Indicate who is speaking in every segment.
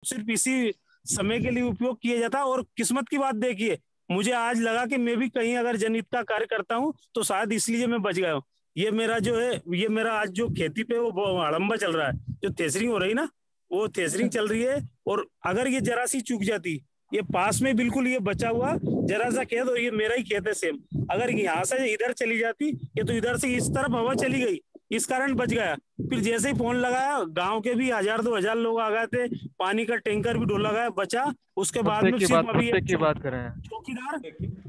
Speaker 1: सिर्फ इसी समय के लिए उपयोग किया जाता है। और किस्मत की बात देखिए, मुझे आज लगा कि मैं भी कहीं अगर जनहित का कार्य करता हूँ तो शायद इसलिए मैं बच गया हूँ। ये मेरा जो है, ये मेरा आज जो खेती पे वो हड़म्बा चल रहा है, जो थ्रेशरिंग हो रही ना, वो थ्रेशरिंग चल रही है। और अगर ये जरा सी चूक जाती, ये पास में बिल्कुल ये बचा हुआ जरा सा खेत, और ये मेरा ही खेत है सेम, अगर यहाँ से इधर चली जाती, ये तो इधर से इस तरफ हवा चली गई, इस कारण बच गया। फिर जैसे ही फोन लगाया, गांव के भी 1000-2000 लोग आ गए थे, पानी का टैंकर भी ढोला गया, बचा। उसके बाद में सिर्फ अभी
Speaker 2: मुद्दे की बात करें।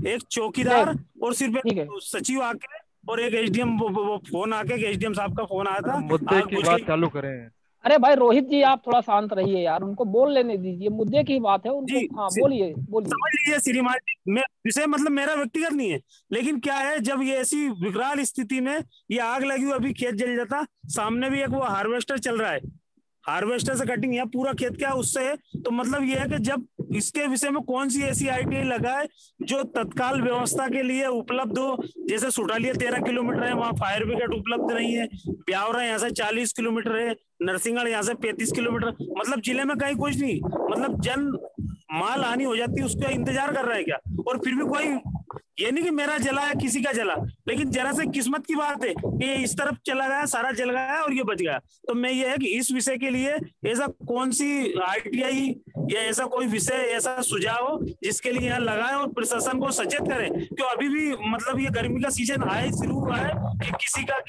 Speaker 1: एक चौकीदार
Speaker 3: नहीं,
Speaker 1: और सिर्फ
Speaker 3: ठीक है।
Speaker 1: एक सचिव आके और एक एसडीएम, वो फोन आके, एसडीएम साहब का फोन आया था,
Speaker 2: मुद्दे
Speaker 1: आग
Speaker 2: की
Speaker 1: बुझ
Speaker 2: बात
Speaker 1: गई।
Speaker 2: चालू करें।
Speaker 3: अरे भाई रोहित जी, आप थोड़ा शांत रहिए यार, उनको बोल लेने दीजिए, मुद्दे की बात है उनको।
Speaker 1: जी,
Speaker 3: हाँ, बोलिए बोलिए।
Speaker 1: समझ लीजिए श्रीमान जी, मैं विषय मतलब मेरा व्यक्तिगत नहीं है, लेकिन क्या है, जब ये ऐसी विकराल स्थिति में ये आग लगी हुई, अभी खेत जल जाता, सामने भी एक वो हार्वेस्टर चल रहा है, हार्वेस्टर से कटिंग या पूरा खेत क्या उससे है। तो मतलब ये है कि जब इसके विषय में कौन सी ऐसी आईटीआई लगाए जो तत्काल व्यवस्था के लिए उपलब्ध हो। जैसे सुटालिया 13 किलोमीटर है, वहाँ फायर ब्रिगेड उपलब्ध नहीं है। ब्यावरा यहाँ से 40 किलोमीटर है, नरसिंहगढ़ यहाँ से 35 किलोमीटर, मतलब जिले में कहीं कुछ नहीं, मतलब जन माल हानि हो जाती है, उसका इंतजार कर रहा है क्या। और फिर भी कोई, ये नहीं कि मेरा जला है किसी का जला, लेकिन जरा से किस्मत की बात है कि ये इस तरफ चला गया, सारा जल गया और ये बच गया। तो मैं ये है कि इस विषय के लिए ऐसा कौन सी आईटीआई या ऐसा कोई विषय, ऐसा सुझाव हो जिसके लिए यहाँ लगाए और प्रशासन को सचेत करें। क्यों अभी भी मतलब ये गर्मी का सीजन आए शुरू हुआ है कि किसी का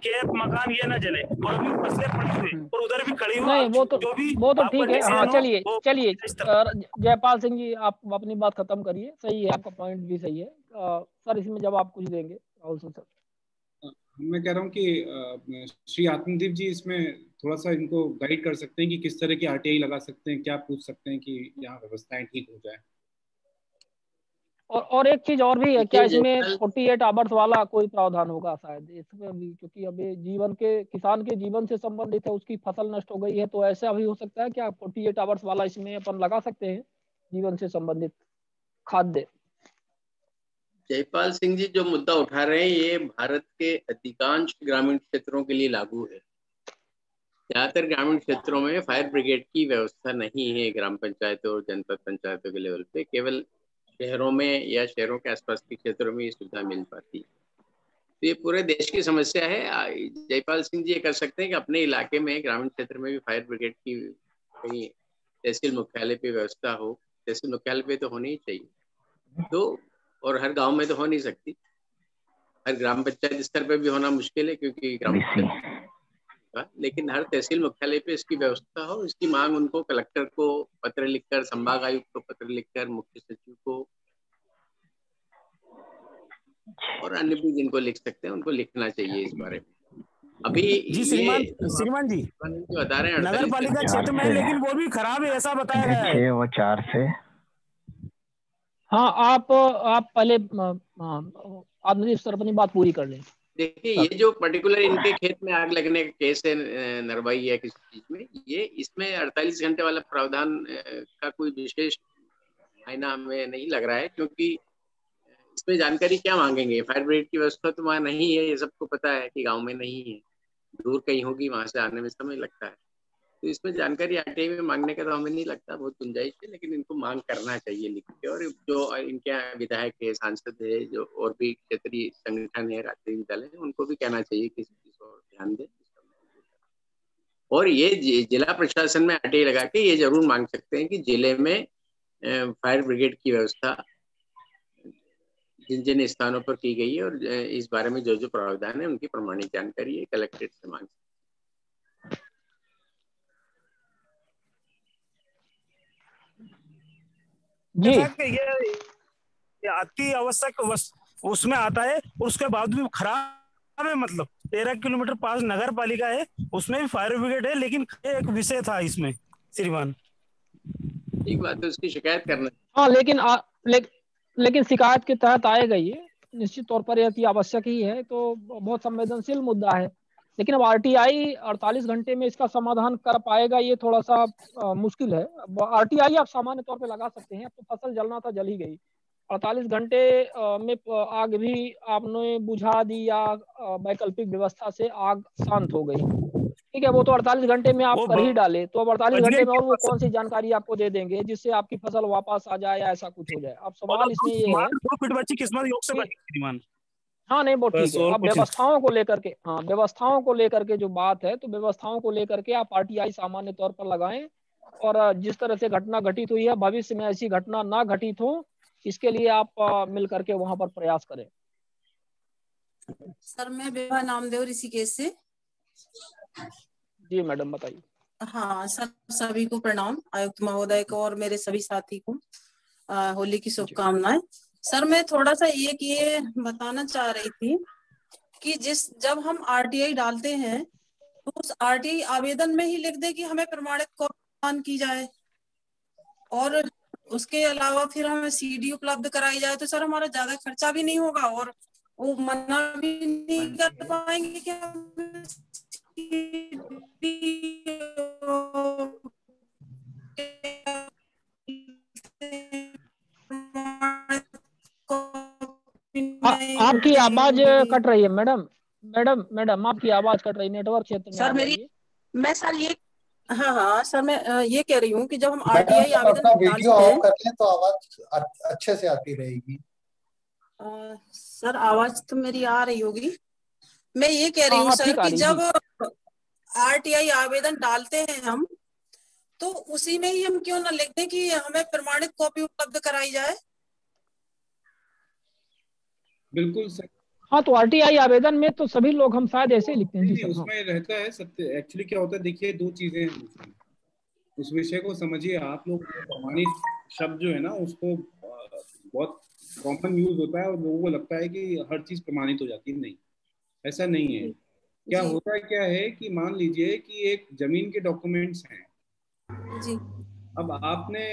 Speaker 1: खेत मकान ये ना जले, और अभी फसलें पड़ी हुई और उधर भी खड़ी हुई,
Speaker 3: नहीं,
Speaker 1: जो भी
Speaker 3: वो तो
Speaker 1: आपका
Speaker 3: ठीक है। हाँ,
Speaker 1: डिसीजन हो
Speaker 3: चलिए
Speaker 1: वो
Speaker 3: चलिए।
Speaker 1: इस तरह।
Speaker 3: जयपाल सिंह जी, आप अपनी बात खत्म करिए। सही है, आपका पॉइंट भी सही है। सर, इसमें जब आप कुछ देंगे, राहुल सिंह सर।
Speaker 4: मैं कह रहा हूँ कि श्री आत्मदीप जी इसमें थोड़ा सा इनको गाइड कर सकते हैं कि किस तरह की आरटीआई लगा सकते हैं, क्या पूछ सकते हैं कि यहाँ व्यवस्थाएं ठीक हो जाए।
Speaker 3: और एक चीज और भी है क्या,
Speaker 5: देखिए
Speaker 3: इसमें
Speaker 5: जयपाल
Speaker 3: 48 आवर्स वाला कोई प्रावधान होगा शायद इसमें भी, क्योंकि अभी किसान के जीवन से संबंधित है, उसकी फसल नष्ट हो गई है, तो ऐसा भी हो सकता है क्या 48 आवर्स वाला इसमें अपन लगा सकते हैं, जीवन से संबंधित खाद्य।
Speaker 5: जयपाल सिंह जी जो मुद्दा उठा रहे हैं ये भारत के अधिकांश ग्रामीण क्षेत्रों के लिए लागू है। ज्यादातर ग्रामीण क्षेत्रों में फायर ब्रिगेड की व्यवस्था नहीं है, ग्राम पंचायतों और जनपद पंचायतों के लेवल पे, केवल शहरों में या शहरों के आसपास के क्षेत्रों में ये सुविधा मिल पाती है। तो ये पूरे देश की समस्या है। जयपाल सिंह जी ये कर सकते हैं कि अपने इलाके में, ग्रामीण क्षेत्र में भी फायर ब्रिगेड की कहीं तहसील मुख्यालय पे व्यवस्था हो। तहसील मुख्यालय पे तो होनी ही चाहिए, तो और हर गांव में तो हो नहीं सकती, हर ग्राम पंचायत स्तर पर भी होना मुश्किल है क्योंकि ग्राम पंचायत, लेकिन हर तहसील मुख्यालय पे इसकी व्यवस्था हो। इसकी मांग उनको कलेक्टर को पत्र लिखकर, संभाग आयुक्त को पत्र लिखकर, मुख्य सचिव को और अन्य भी जिनको लिख सकते हैं उनको लिखना चाहिए इस बारे में। अभी
Speaker 1: जी श्रीमान जी,
Speaker 5: बता रहे हैं
Speaker 1: नगर पालिका क्षेत्र में, लेकिन वो भी खराब है ऐसा बताया गया है।
Speaker 6: वो 4 से।
Speaker 3: हाँ, आप पहले आदमी सर अपनी बात पूरी कर लें।
Speaker 5: देखिए ये जो पर्टिकुलर इनके खेत में आग लगने का केस है, नरवाई या किसी चीज में, ये इसमें 48 घंटे वाला प्रावधान का कोई विशेष मायना हमें नहीं लग रहा है, क्योंकि इसमें जानकारी क्या मांगेंगे। फायर ब्रिगेड की व्यवस्था तो वहाँ नहीं है, ये सबको पता है कि गांव में नहीं है, दूर कहीं होगी, वहां से आने में समय लगता है। तो इसमें जानकारी आरटीआई में मांगने का तो हमें नहीं लगता बहुत गुंजाइश है, लेकिन इनको मांग करना चाहिए लिख के। और जो इनके यहाँ विधायक है, सांसद है, जो और भी क्षेत्रीय संगठन है, राज्य विद्यालय है, उनको भी कहना चाहिए कि इस चीज पर ध्यान दें। और ये जिला प्रशासन में आरटीआई लगा के ये जरूर मांग सकते हैं कि जिले में फायर ब्रिगेड की व्यवस्था जिन जिन स्थानों पर की गई है और इस बारे में जो जो प्रावधान है उनकी प्रमाणिक जानकारी है कलेक्ट्रेट से मांग।
Speaker 3: जी,
Speaker 1: ये अति आवश्यक उसमें आता है, और उसके बाद भी खराब है। मतलब 13 किलोमीटर पास नगर पालिका है, उसमें भी फायर ब्रिगेड है, लेकिन एक विषय था इसमें श्रीमान।
Speaker 5: एक बात तो उसकी शिकायत करना।
Speaker 3: हाँ, लेकिन शिकायत के तहत आएगा ये, निश्चित तौर पर यह आवश्यक ही है, तो बहुत संवेदनशील मुद्दा है। लेकिन अब आरटीआई 48 घंटे में इसका समाधान कर पाएगा, ये थोड़ा सा मुश्किल है। आरटीआई आप सामान्य तौर पे लगा सकते हैं, अब तो फसल जलना था, जल ही गई। 48 घंटे में आग भी आपने बुझा दी या वैकल्पिक व्यवस्था से आग शांत हो गई, ठीक है, वो तो 48 घंटे में आप
Speaker 1: वो
Speaker 3: कर ही डाले, तो अब 48
Speaker 1: बच
Speaker 3: घंटे
Speaker 1: गई
Speaker 3: में और वो कौन सी जानकारी आपको दे देंगे जिससे आपकी फसल वापस आ जाए या ऐसा कुछ हो जाए। अब सवाल इसमें ये है
Speaker 1: दो फीट बच्ची किस्मत योग से
Speaker 3: कि
Speaker 1: बनी श्रीमान।
Speaker 3: हाँ नहीं वो ठीक
Speaker 1: बस
Speaker 3: है,
Speaker 1: और
Speaker 3: अब
Speaker 1: कुछ नहीं।
Speaker 3: व्यवस्थाओं को लेकर के, हाँ व्यवस्थाओं को लेकर के जो बात है, तो व्यवस्थाओं को लेकर के आप आरटीआई सामान्य तौर पर लगाएं, और जिस तरह से घटना घटित हुई है भविष्य में ऐसी घटना ना घटित हो, इसके लिए आप मिल करके वहां पर प्रयास करें।
Speaker 2: सर मैं विभा नामदेव ऋषिकेश से।
Speaker 3: जी मैडम बताइए।
Speaker 2: हाँ सर, सभी को प्रणाम, आयुक्त महोदय को और मेरे सभी साथी को होली की शुभकामनाएं। सर मैं थोड़ा सा ये बताना चाह रही थी कि जब हम आरटीआई डालते हैं तो उस आरटीआई आवेदन में ही लिख दे कि हमें प्रमाणित कॉपी प्रदान की जाए, और उसके अलावा फिर हमें सीडी उपलब्ध कराई जाए, तो सर हमारा ज्यादा खर्चा भी नहीं होगा और वो मना भी नहीं कर पाएंगे कि हम
Speaker 3: आपकी आवाज कट रही है मैडम। मैडम आपकी आवाज कट रही है, नेटवर्क क्षेत्र में
Speaker 2: सर मेरी, मैं सर ये, हाँ सर मैं ये कह रही हूँ कि जब हम आरटीआई आवेदन
Speaker 6: अपना वीडियो
Speaker 2: डालते हैं
Speaker 6: ऑफ कर लें तो आवाज अच्छे से आती रहेगी।
Speaker 2: सर आवाज तो मेरी आ रही होगी। मैं ये कह रही हूँ
Speaker 3: हाँ,
Speaker 2: सर
Speaker 3: ठीक आ
Speaker 2: कि
Speaker 3: रही
Speaker 2: जब आरटीआई आवेदन डालते हैं हम, तो उसी में ही हम क्यों ना लिख दें कि हमें प्रमाणित कॉपी उपलब्ध कराई जाए।
Speaker 4: बिल्कुल सर।
Speaker 3: हाँ, तो आरटीआई आवेदन में तो सभी लोग हम शायद ऐसे ही लिखते हैं। जी
Speaker 4: नहीं,
Speaker 3: सर।
Speaker 4: उसमें रहता है सत्य। एक्चुअली क्या होता है, देखिए दो चीजें हैं उसमें। उस विषय को समझिए आप लोग। प्रमाणित शब्द जो है ना, उसको बहुत कॉमन यूज होता है और लोगों को लगता है कि हर चीज प्रमाणित हो जाती है। नहीं, ऐसा नहीं है। क्या होता है, क्या है कि मान लीजिए कि एक जमीन के डॉक्यूमेंट्स हैं
Speaker 2: जी।
Speaker 4: अब आपने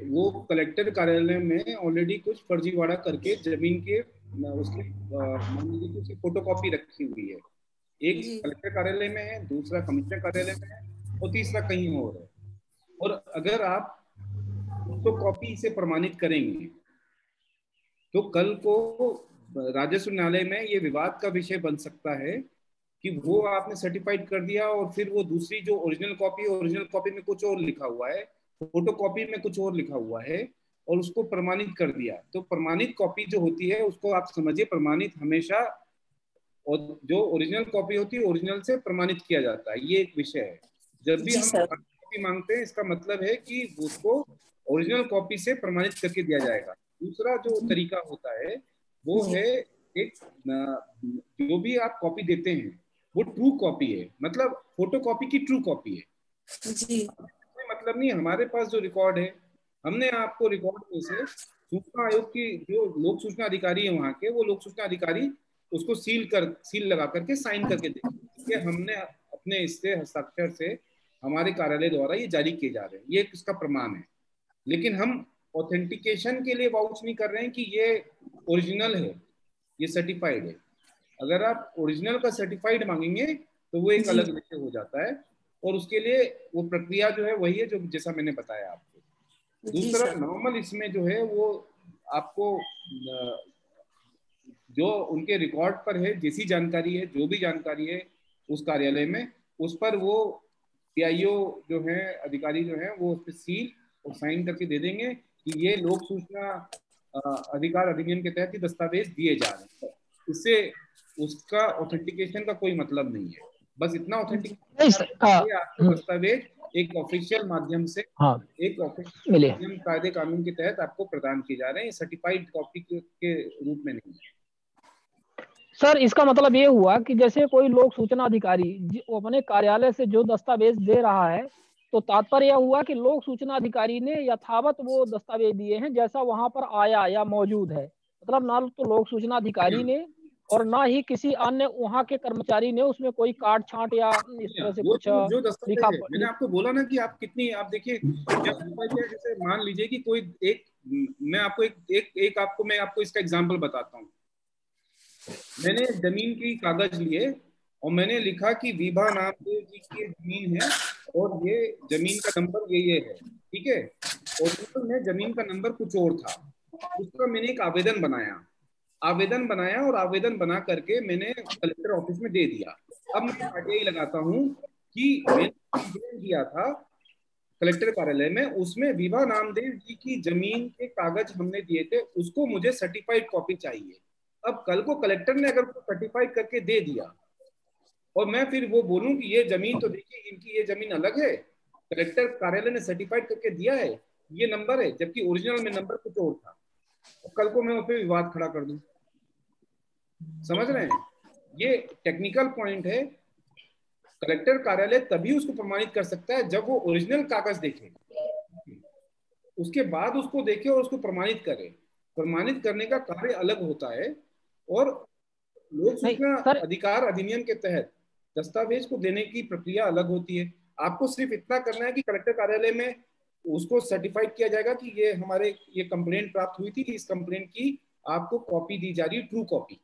Speaker 4: वो कलेक्टर कार्यालय में ऑलरेडी कुछ फर्जीवाड़ा करके जमीन के उसकी मान लीजिए कि उसकी फोटोकॉपी रखी हुई है। एक कलेक्टर कार्यालय में है, दूसरा कमिश्नर कार्यालय में है और तीसरा कहीं और है। और अगर आप फोटोकॉपी से प्रमाणित करेंगे तो कल को राजस्व न्यायालय में ये विवाद का विषय बन सकता है कि वो आपने सर्टिफाइड कर दिया और फिर वो दूसरी जो ओरिजिनल कॉपी में कुछ और लिखा हुआ है, फोटोकॉपी में कुछ और लिखा हुआ है, और उसको प्रमाणित कर दिया। तो प्रमाणित कॉपी जो होती है उसको आप समझिए, प्रमाणित हमेशा, और जो ओरिजिनल कॉपी होती है ओरिजिनल से प्रमाणित किया जाता है। ये एक विषय है। जब भी हम कॉपी मांगते हैं इसका मतलब है कि उसको ओरिजिनल कॉपी से प्रमाणित करके दिया जाएगा। दूसरा जो तरीका होता है वो है एक, जो भी आप कॉपी देते हैं वो ट्रू कॉपी है, मतलब फोटो कॉपी की ट्रू कॉपी है जी। कोई मतलब नहीं, हमारे पास जो रिकॉर्ड है, हमने आपको रिकॉर्ड में से सूचना आयोग की जो लोक सूचना अधिकारी है वहां के, वो लोक सूचना अधिकारी उसको सील लगा करके साइन करके देंगे कि हमने अपने इससे हस्ताक्षर से हमारे कार्यालय द्वारा ये जारी किए जा रहे हैं, ये इसका प्रमाण है। लेकिन हम ऑथेंटिकेशन के लिए वाउच नहीं कर रहे हैं कि ये ओरिजिनल है, ये सर्टिफाइड है। अगर आप ओरिजिनल का सर्टिफाइड मांगेंगे तो वो एक अलग विषय हो जाता है, और उसके लिए वो प्रक्रिया जो है वही है जो जैसा मैंने बताया आपको। दूसरा नॉर्मल इसमें जो है वो आपको जो उनके रिकॉर्ड पर है, जैसी जानकारी है, जो भी जानकारी है उस कार्यालय में, उस पर वो पीआईओ जो है, अधिकारी जो है, वो उस पर सील और साइन करके दे देंगे कि ये लोक सूचना अधिकार अधिनियम के तहत ही दस्तावेज दिए जा रहे हैं। इससे उसका ऑथेंटिकेशन का कोई मतलब नहीं है। बस इतना ऑथेंटिकेशन आपको दस्तावेज एक ऑफिशियल माध्यम से, एक ऑफिशियल माध्यम कायदे कानून के तहत आपको प्रदान किए जा रहे हैं, सर्टिफाइड कॉपी के रूप में नहीं है।
Speaker 3: सर इसका मतलब ये हुआ कि जैसे कोई लोक सूचना अधिकारी अपने कार्यालय से जो दस्तावेज दे रहा है, तो तात्पर्य यह हुआ कि लोक सूचना अधिकारी ने यथावत वो दस्तावेज दिए हैं जैसा वहां पर आया या मौजूद है। मतलब ना तो लोक सूचना अधिकारी ने और ना ही किसी अन्य वहां के कर्मचारी ने उसमें कोई काट छांट या इस तरह से कुछ
Speaker 4: जो दस्तावेज है, मैंने आपको बोला ना कि आप कितनी, आप देखिए जैसे मान लीजिए कि कोई एक, मैं आपको इसका एग्जाम्पल बताता हूँ। मैंने जमीन की कागज लिए और मैंने लिखा कि विभा नामदेव जी की जमीन है और ये जमीन का नंबर ये है, ठीक है। और में जमीन का नंबर कुछ और था। उसका मैंने एक आवेदन बनाया और आवेदन बना करके मैंने कलेक्टर ऑफिस में दे दिया। अब मैं आरटीआई लगाता हूँ कि मैंने दिया था कलेक्टर कार्यालय में, उसमें विभा नामदेव जी की जमीन के कागज हमने दिए थे, उसको मुझे सर्टिफाइड कॉपी चाहिए। अब कल को कलेक्टर ने अगर सर्टिफाइड करके दे दिया और मैं फिर वो बोलूं कि ये जमीन तो देखिए इनकी ये जमीन अलग है, कलेक्टर कार्यालय ने सर्टिफाइड करके दिया है, ये नंबर है, जबकि ओरिजिनल में नंबर कुछ और था, तो कल को मैं उस पर विवाद खड़ा कर दूं। समझ रहे हैं? ये टेक्निकल पॉइंट है। कलेक्टर कार्यालय तभी उसको प्रमाणित कर सकता है जब वो ओरिजिनल कागज देखे, उसके बाद उसको देखे और उसको प्रमाणित करे। प्रमाणित करने का कार्य अलग होता है, और लोक सूचना अधिकार अधिनियम के तहत दस्तावेज को देने की प्रक्रिया अलग होती है। आपको सिर्फ इतना करना है कि कलेक्टर कार्यालय में उसको सर्टिफाइड किया जाएगा कि ये हमारे ये कंप्लेंट प्राप्त हुई थी, इस कंप्लेंट की आपको कॉपी दी जा रही है, ट्रू कॉपी,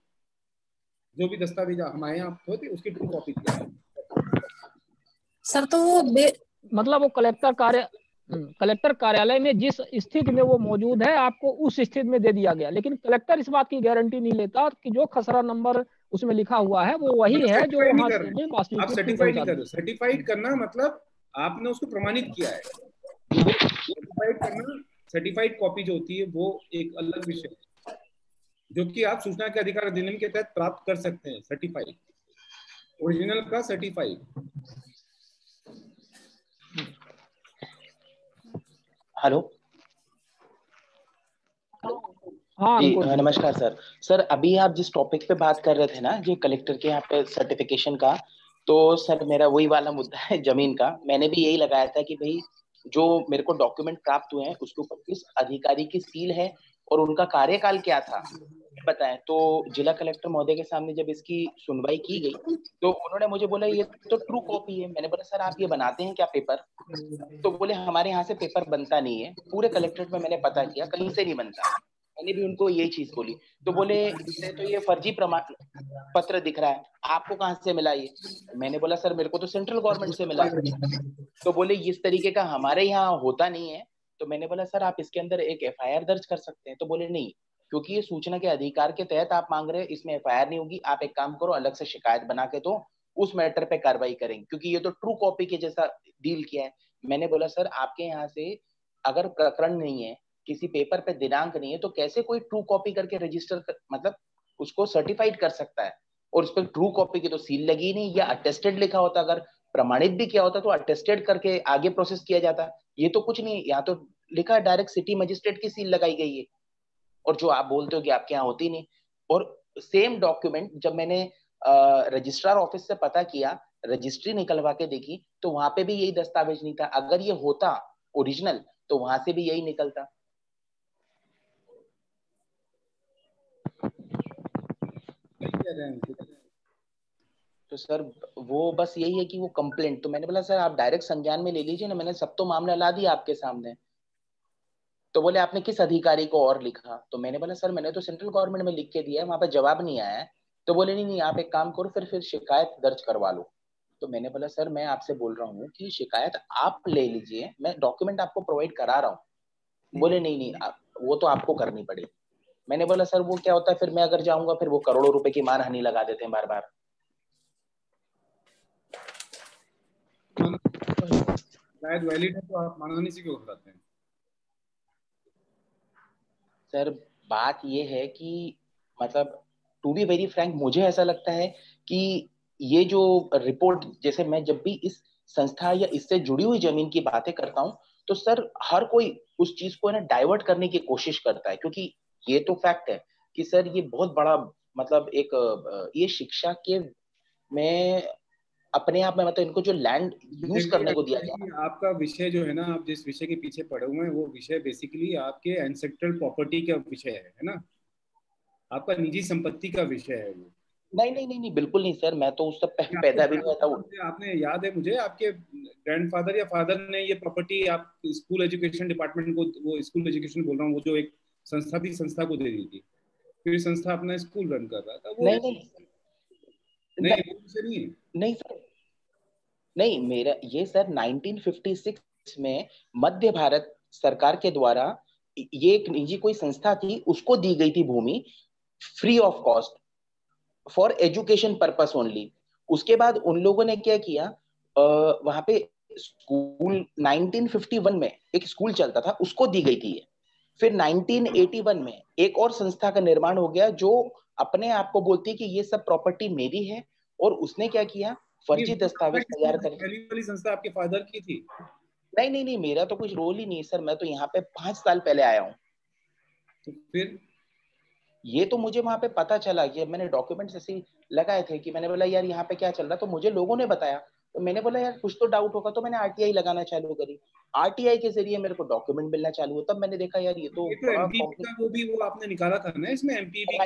Speaker 4: जो भी दस्तावेज हमारे यहाँ होते उसकी ट्रू कॉपी दी जा रही है।
Speaker 2: सर तो वो
Speaker 3: मतलब वो कलेक्टर कार्यालय में जिस स्थिति में वो मौजूद है आपको उस स्थिति में दे दिया गया, लेकिन कलेक्टर इस बात की गारंटी नहीं लेता कि जो खसरा नंबर उसमें लिखा हुआ है वो वही है जो वहाँ
Speaker 4: आप सर्टिफाइड नहीं कर रहे। सर्टिफाइड करना मतलब आपने उसको प्रमाणित किया है। सर्टिफाइड करना, सर्टिफाइड कॉपी जो होती है वो एक अलग विषय है, जो कि आप सूचना के अधिकार अधिनियम के तहत प्राप्त कर सकते हैं। सर्टिफाइड ओरिजिनल का सर्टिफाइड।
Speaker 7: हेलो,
Speaker 3: हाँ
Speaker 7: जी नमस्कार सर। सर अभी आप जिस टॉपिक पे बात कर रहे थे ना, जो कलेक्टर के यहाँ पे सर्टिफिकेशन का, तो सर मेरा वही वाला मुद्दा है जमीन का। मैंने भी यही लगाया था कि भाई जो मेरे को डॉक्यूमेंट प्राप्त हुए हैं उसके ऊपर किस अधिकारी की सील है और उनका कार्यकाल क्या था बताएं। तो जिला कलेक्टर महोदय के सामने जब इसकी सुनवाई की गई तो उन्होंने मुझे बोला ये तो ट्रू कॉपी है। मैंने बोला सर आप ये बनाते हैं क्या पेपर? तो बोले हमारे यहाँ से पेपर बनता नहीं है, पूरे कलेक्ट्रेट में मैंने पता किया कहीं से नहीं बनता। मैंने भी उनको यही चीज बोली, तो बोले इससे तो ये फर्जी प्रमाण पत्र दिख रहा है, आपको कहाँ से मिला ये? मैंने बोला सर मेरे को तो सेंट्रल गवर्नमेंट से मिला। तो बोले इस तरीके का हमारे यहाँ होता नहीं है। तो मैंने बोला सर आप इसके अंदर एक एफआईआर दर्ज कर सकते हैं। तो बोले नहीं, क्योंकि ये सूचना के अधिकार के तहत आप मांग रहे हैं, इसमें एफआईआर नहीं होगी, आप एक काम करो अलग से शिकायत बना के तो उस मैटर पे कार्रवाई करेंगे, क्योंकि ये तो ट्रू कॉपी के जैसा डील किया है। मैंने बोला सर आपके यहाँ से अगर प्रकरण नहीं है, किसी पेपर पे दिनांक नहीं है, तो कैसे कोई ट्रू कॉपी करके रजिस्टर मतलब उसको सर्टिफाइड कर सकता है? और उस पर ट्रू कॉपी की तो सील लगी नहीं, या अटेस्टेड लिखा होता, अगर प्रमाणित भी किया होता तो अटेस्टेड करके आगे प्रोसेस किया जाता। ये तो कुछ नहीं, यहाँ तो लिखा डायरेक्ट सिटी मजिस्ट्रेट की सील लगाई गई है, और जो आप बोलते हो कि आपके यहाँ होती नहीं। और सेम डॉक्यूमेंट जब मैंने रजिस्ट्रार ऑफिस से पता किया, रजिस्ट्री निकलवा के देखी, तो वहां पे भी यही दस्तावेज नहीं था। अगर ये होता ओरिजिनल तो वहां से भी यही निकलता। तो सर वो बस यही है कि वो कंप्लेंट, तो मैंने बोला सर आप डायरेक्ट संज्ञान में ले लीजिए ना, मैंने सब तो मामला ला दिया आपके सामने। तो बोले आपने किस अधिकारी को और लिखा? तो मैंने बोला सर मैंने तो सेंट्रल गवर्नमेंट में लिख के दिया है, वहां पे जवाब नहीं आया है। तो बोले नहीं नहीं आप एक काम करो फिर शिकायत दर्ज करवा लो। तो मैंने बोला सर मैं आपसे बोल रहा हूँ कि शिकायत आप ले लीजिए, मैं डॉक्यूमेंट आपको प्रोवाइड करा रहा हूँ। बोले नहीं नहीं वो तो आपको करनी पड़ेगी। मैंने बोला सर वो क्या होता है, फिर मैं अगर जाऊंगा फिर वो करोड़ों रुपए की मानहानि लगा देते हैं बार बार।
Speaker 4: शायद वैलिड है तो आप मानहानि से क्यों घबराते हैं?
Speaker 7: सर बात ये है कि मतलब टू बी वेरी फ्रैंक मुझे ऐसा लगता है कि ये जो रिपोर्ट, जैसे मैं जब भी इस संस्था या इससे जुड़ी हुई जमीन की बातें करता हूँ तो सर हर कोई उस चीज को ना डाइवर्ट करने की कोशिश करता है, क्योंकि ये तो फैक्ट है कि सर ये बहुत बड़ा मतलब एक ये शिक्षा के में अपने आप में मतलब इनको जो लैंड यूज करने को दिया गया।
Speaker 4: आपका विषय जो है ना, आप जिस विषय के पीछे पढ़े हुए हैं वो विषय बेसिकली आपके एंसेस्ट्रल प्रॉपर्टी का विषय है ना, आपका निजी संपत्ति का विषय है वो।
Speaker 7: नहीं नहीं नहीं नहीं बिल्कुल नहीं सर, मैं तो उस सब पैदा भी नहीं था।
Speaker 4: आपने याद है मुझे आपके ग्रैंडफादर या फादर ने ये प्रॉपर्टी आप स्कूल एजुकेशन डिपार्टमेंट को, वो स्कूल एजुकेशन बोल रहा हूँ, वो जो एक संस्था थी संस्था को दे दी थी, फिर संस्था अपना स्कूल रन कर रहा था वो।
Speaker 7: नहीं
Speaker 4: नहीं
Speaker 7: नहीं सर, नहीं मेरा ये सर 1956 में मध्य भारत सरकार के द्वारा ये एक निजी कोई संस्था थी, उसको दी गई थी भूमि free of cost for education purpose only. उसके बाद उन लोगों ने क्या किया, वहां पे स्कूल 1951 में एक स्कूल चलता था, उसको दी गई थी ये। फिर 1981 में एक और संस्था का निर्माण हो गया जो अपने आप को बोलती है कि ये सब प्रॉपर्टी मेरी है, और उसने क्या किया, फर्जी दस्तावेज तैयार कर।
Speaker 4: पहली वाली संस्था आपके फादर की थी?
Speaker 7: नहीं नहीं नहीं, मेरा तो कुछ रोल ही नहीं है सर, मैं तो यहाँ पे 5 साल पहले आया हूँ।
Speaker 4: तो फिर
Speaker 7: ये तो मुझे वहां पे पता चला कि मैंने डॉक्यूमेंट्स ऐसे ही लगाए थे कि मैंने बोला यार यहाँ पे क्या चल रहा है, तो मुझे लोगों ने बताया, तो मैंने बोला यार कुछ तो डाउट होगा, तो मैंने आरटीआई लगाना चालू करी। आरटीआई के जरिए मेरे को डॉक्यूमेंट मिलना चालू हुआ, तब मैंने देखा यार ये तो बड़ा
Speaker 4: एमपीबी का वो आपने निकाला था ना, इसमें एमपीबी का।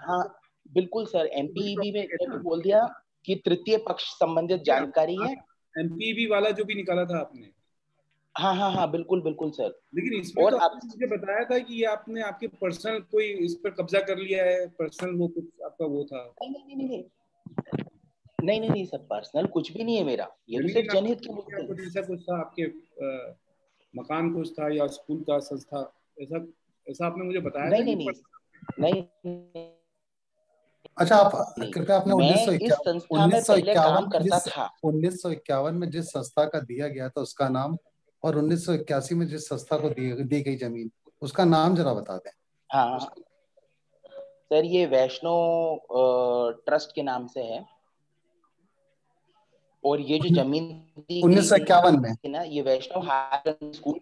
Speaker 7: हाँ बिल्कुल सर, एमपीईबी में मैंने बोल दिया कि तृतीय पक्ष संबंधित जानकारी है।
Speaker 4: एमपीबी वाला जो भी निकाला था आपने?
Speaker 7: हाँ हाँ हाँ बिल्कुल बिल्कुल सर।
Speaker 4: लेकिन इसमें
Speaker 7: और
Speaker 4: तो आपने मुझे बताया था कि ये आपने आपके पर्सनल कोई इस पर कब्जा कर लिया है, पर्सनल वो कुछ आपका वो था।
Speaker 7: नहीं सर, पर्सनल कुछ भी नहीं है मेरा, ये तो सिर्फ जनहित के मुद्दे हैं।
Speaker 4: कुछ ऐसा कुछ था आपके मकान कुछ था या स्कूल का संस्था, ऐसा ऐसा आपने मुझे बताया था?
Speaker 7: नहीं।
Speaker 6: अच्छा, आप कृपया अपने
Speaker 7: मैं इस संस्था में पहले काम करता था।
Speaker 6: 1951 में जिस संस्था का दिया गया था उसका नाम, और 1981 में जिस संस्था को दी गई जमीन, उसका नाम जरा बता दें।
Speaker 7: हाँ सर, ये वैष्णो ट्रस्ट के नाम से है, और ये जो जमीन
Speaker 6: 1951 में
Speaker 7: ना, ये वैष्णो हायर स्कूल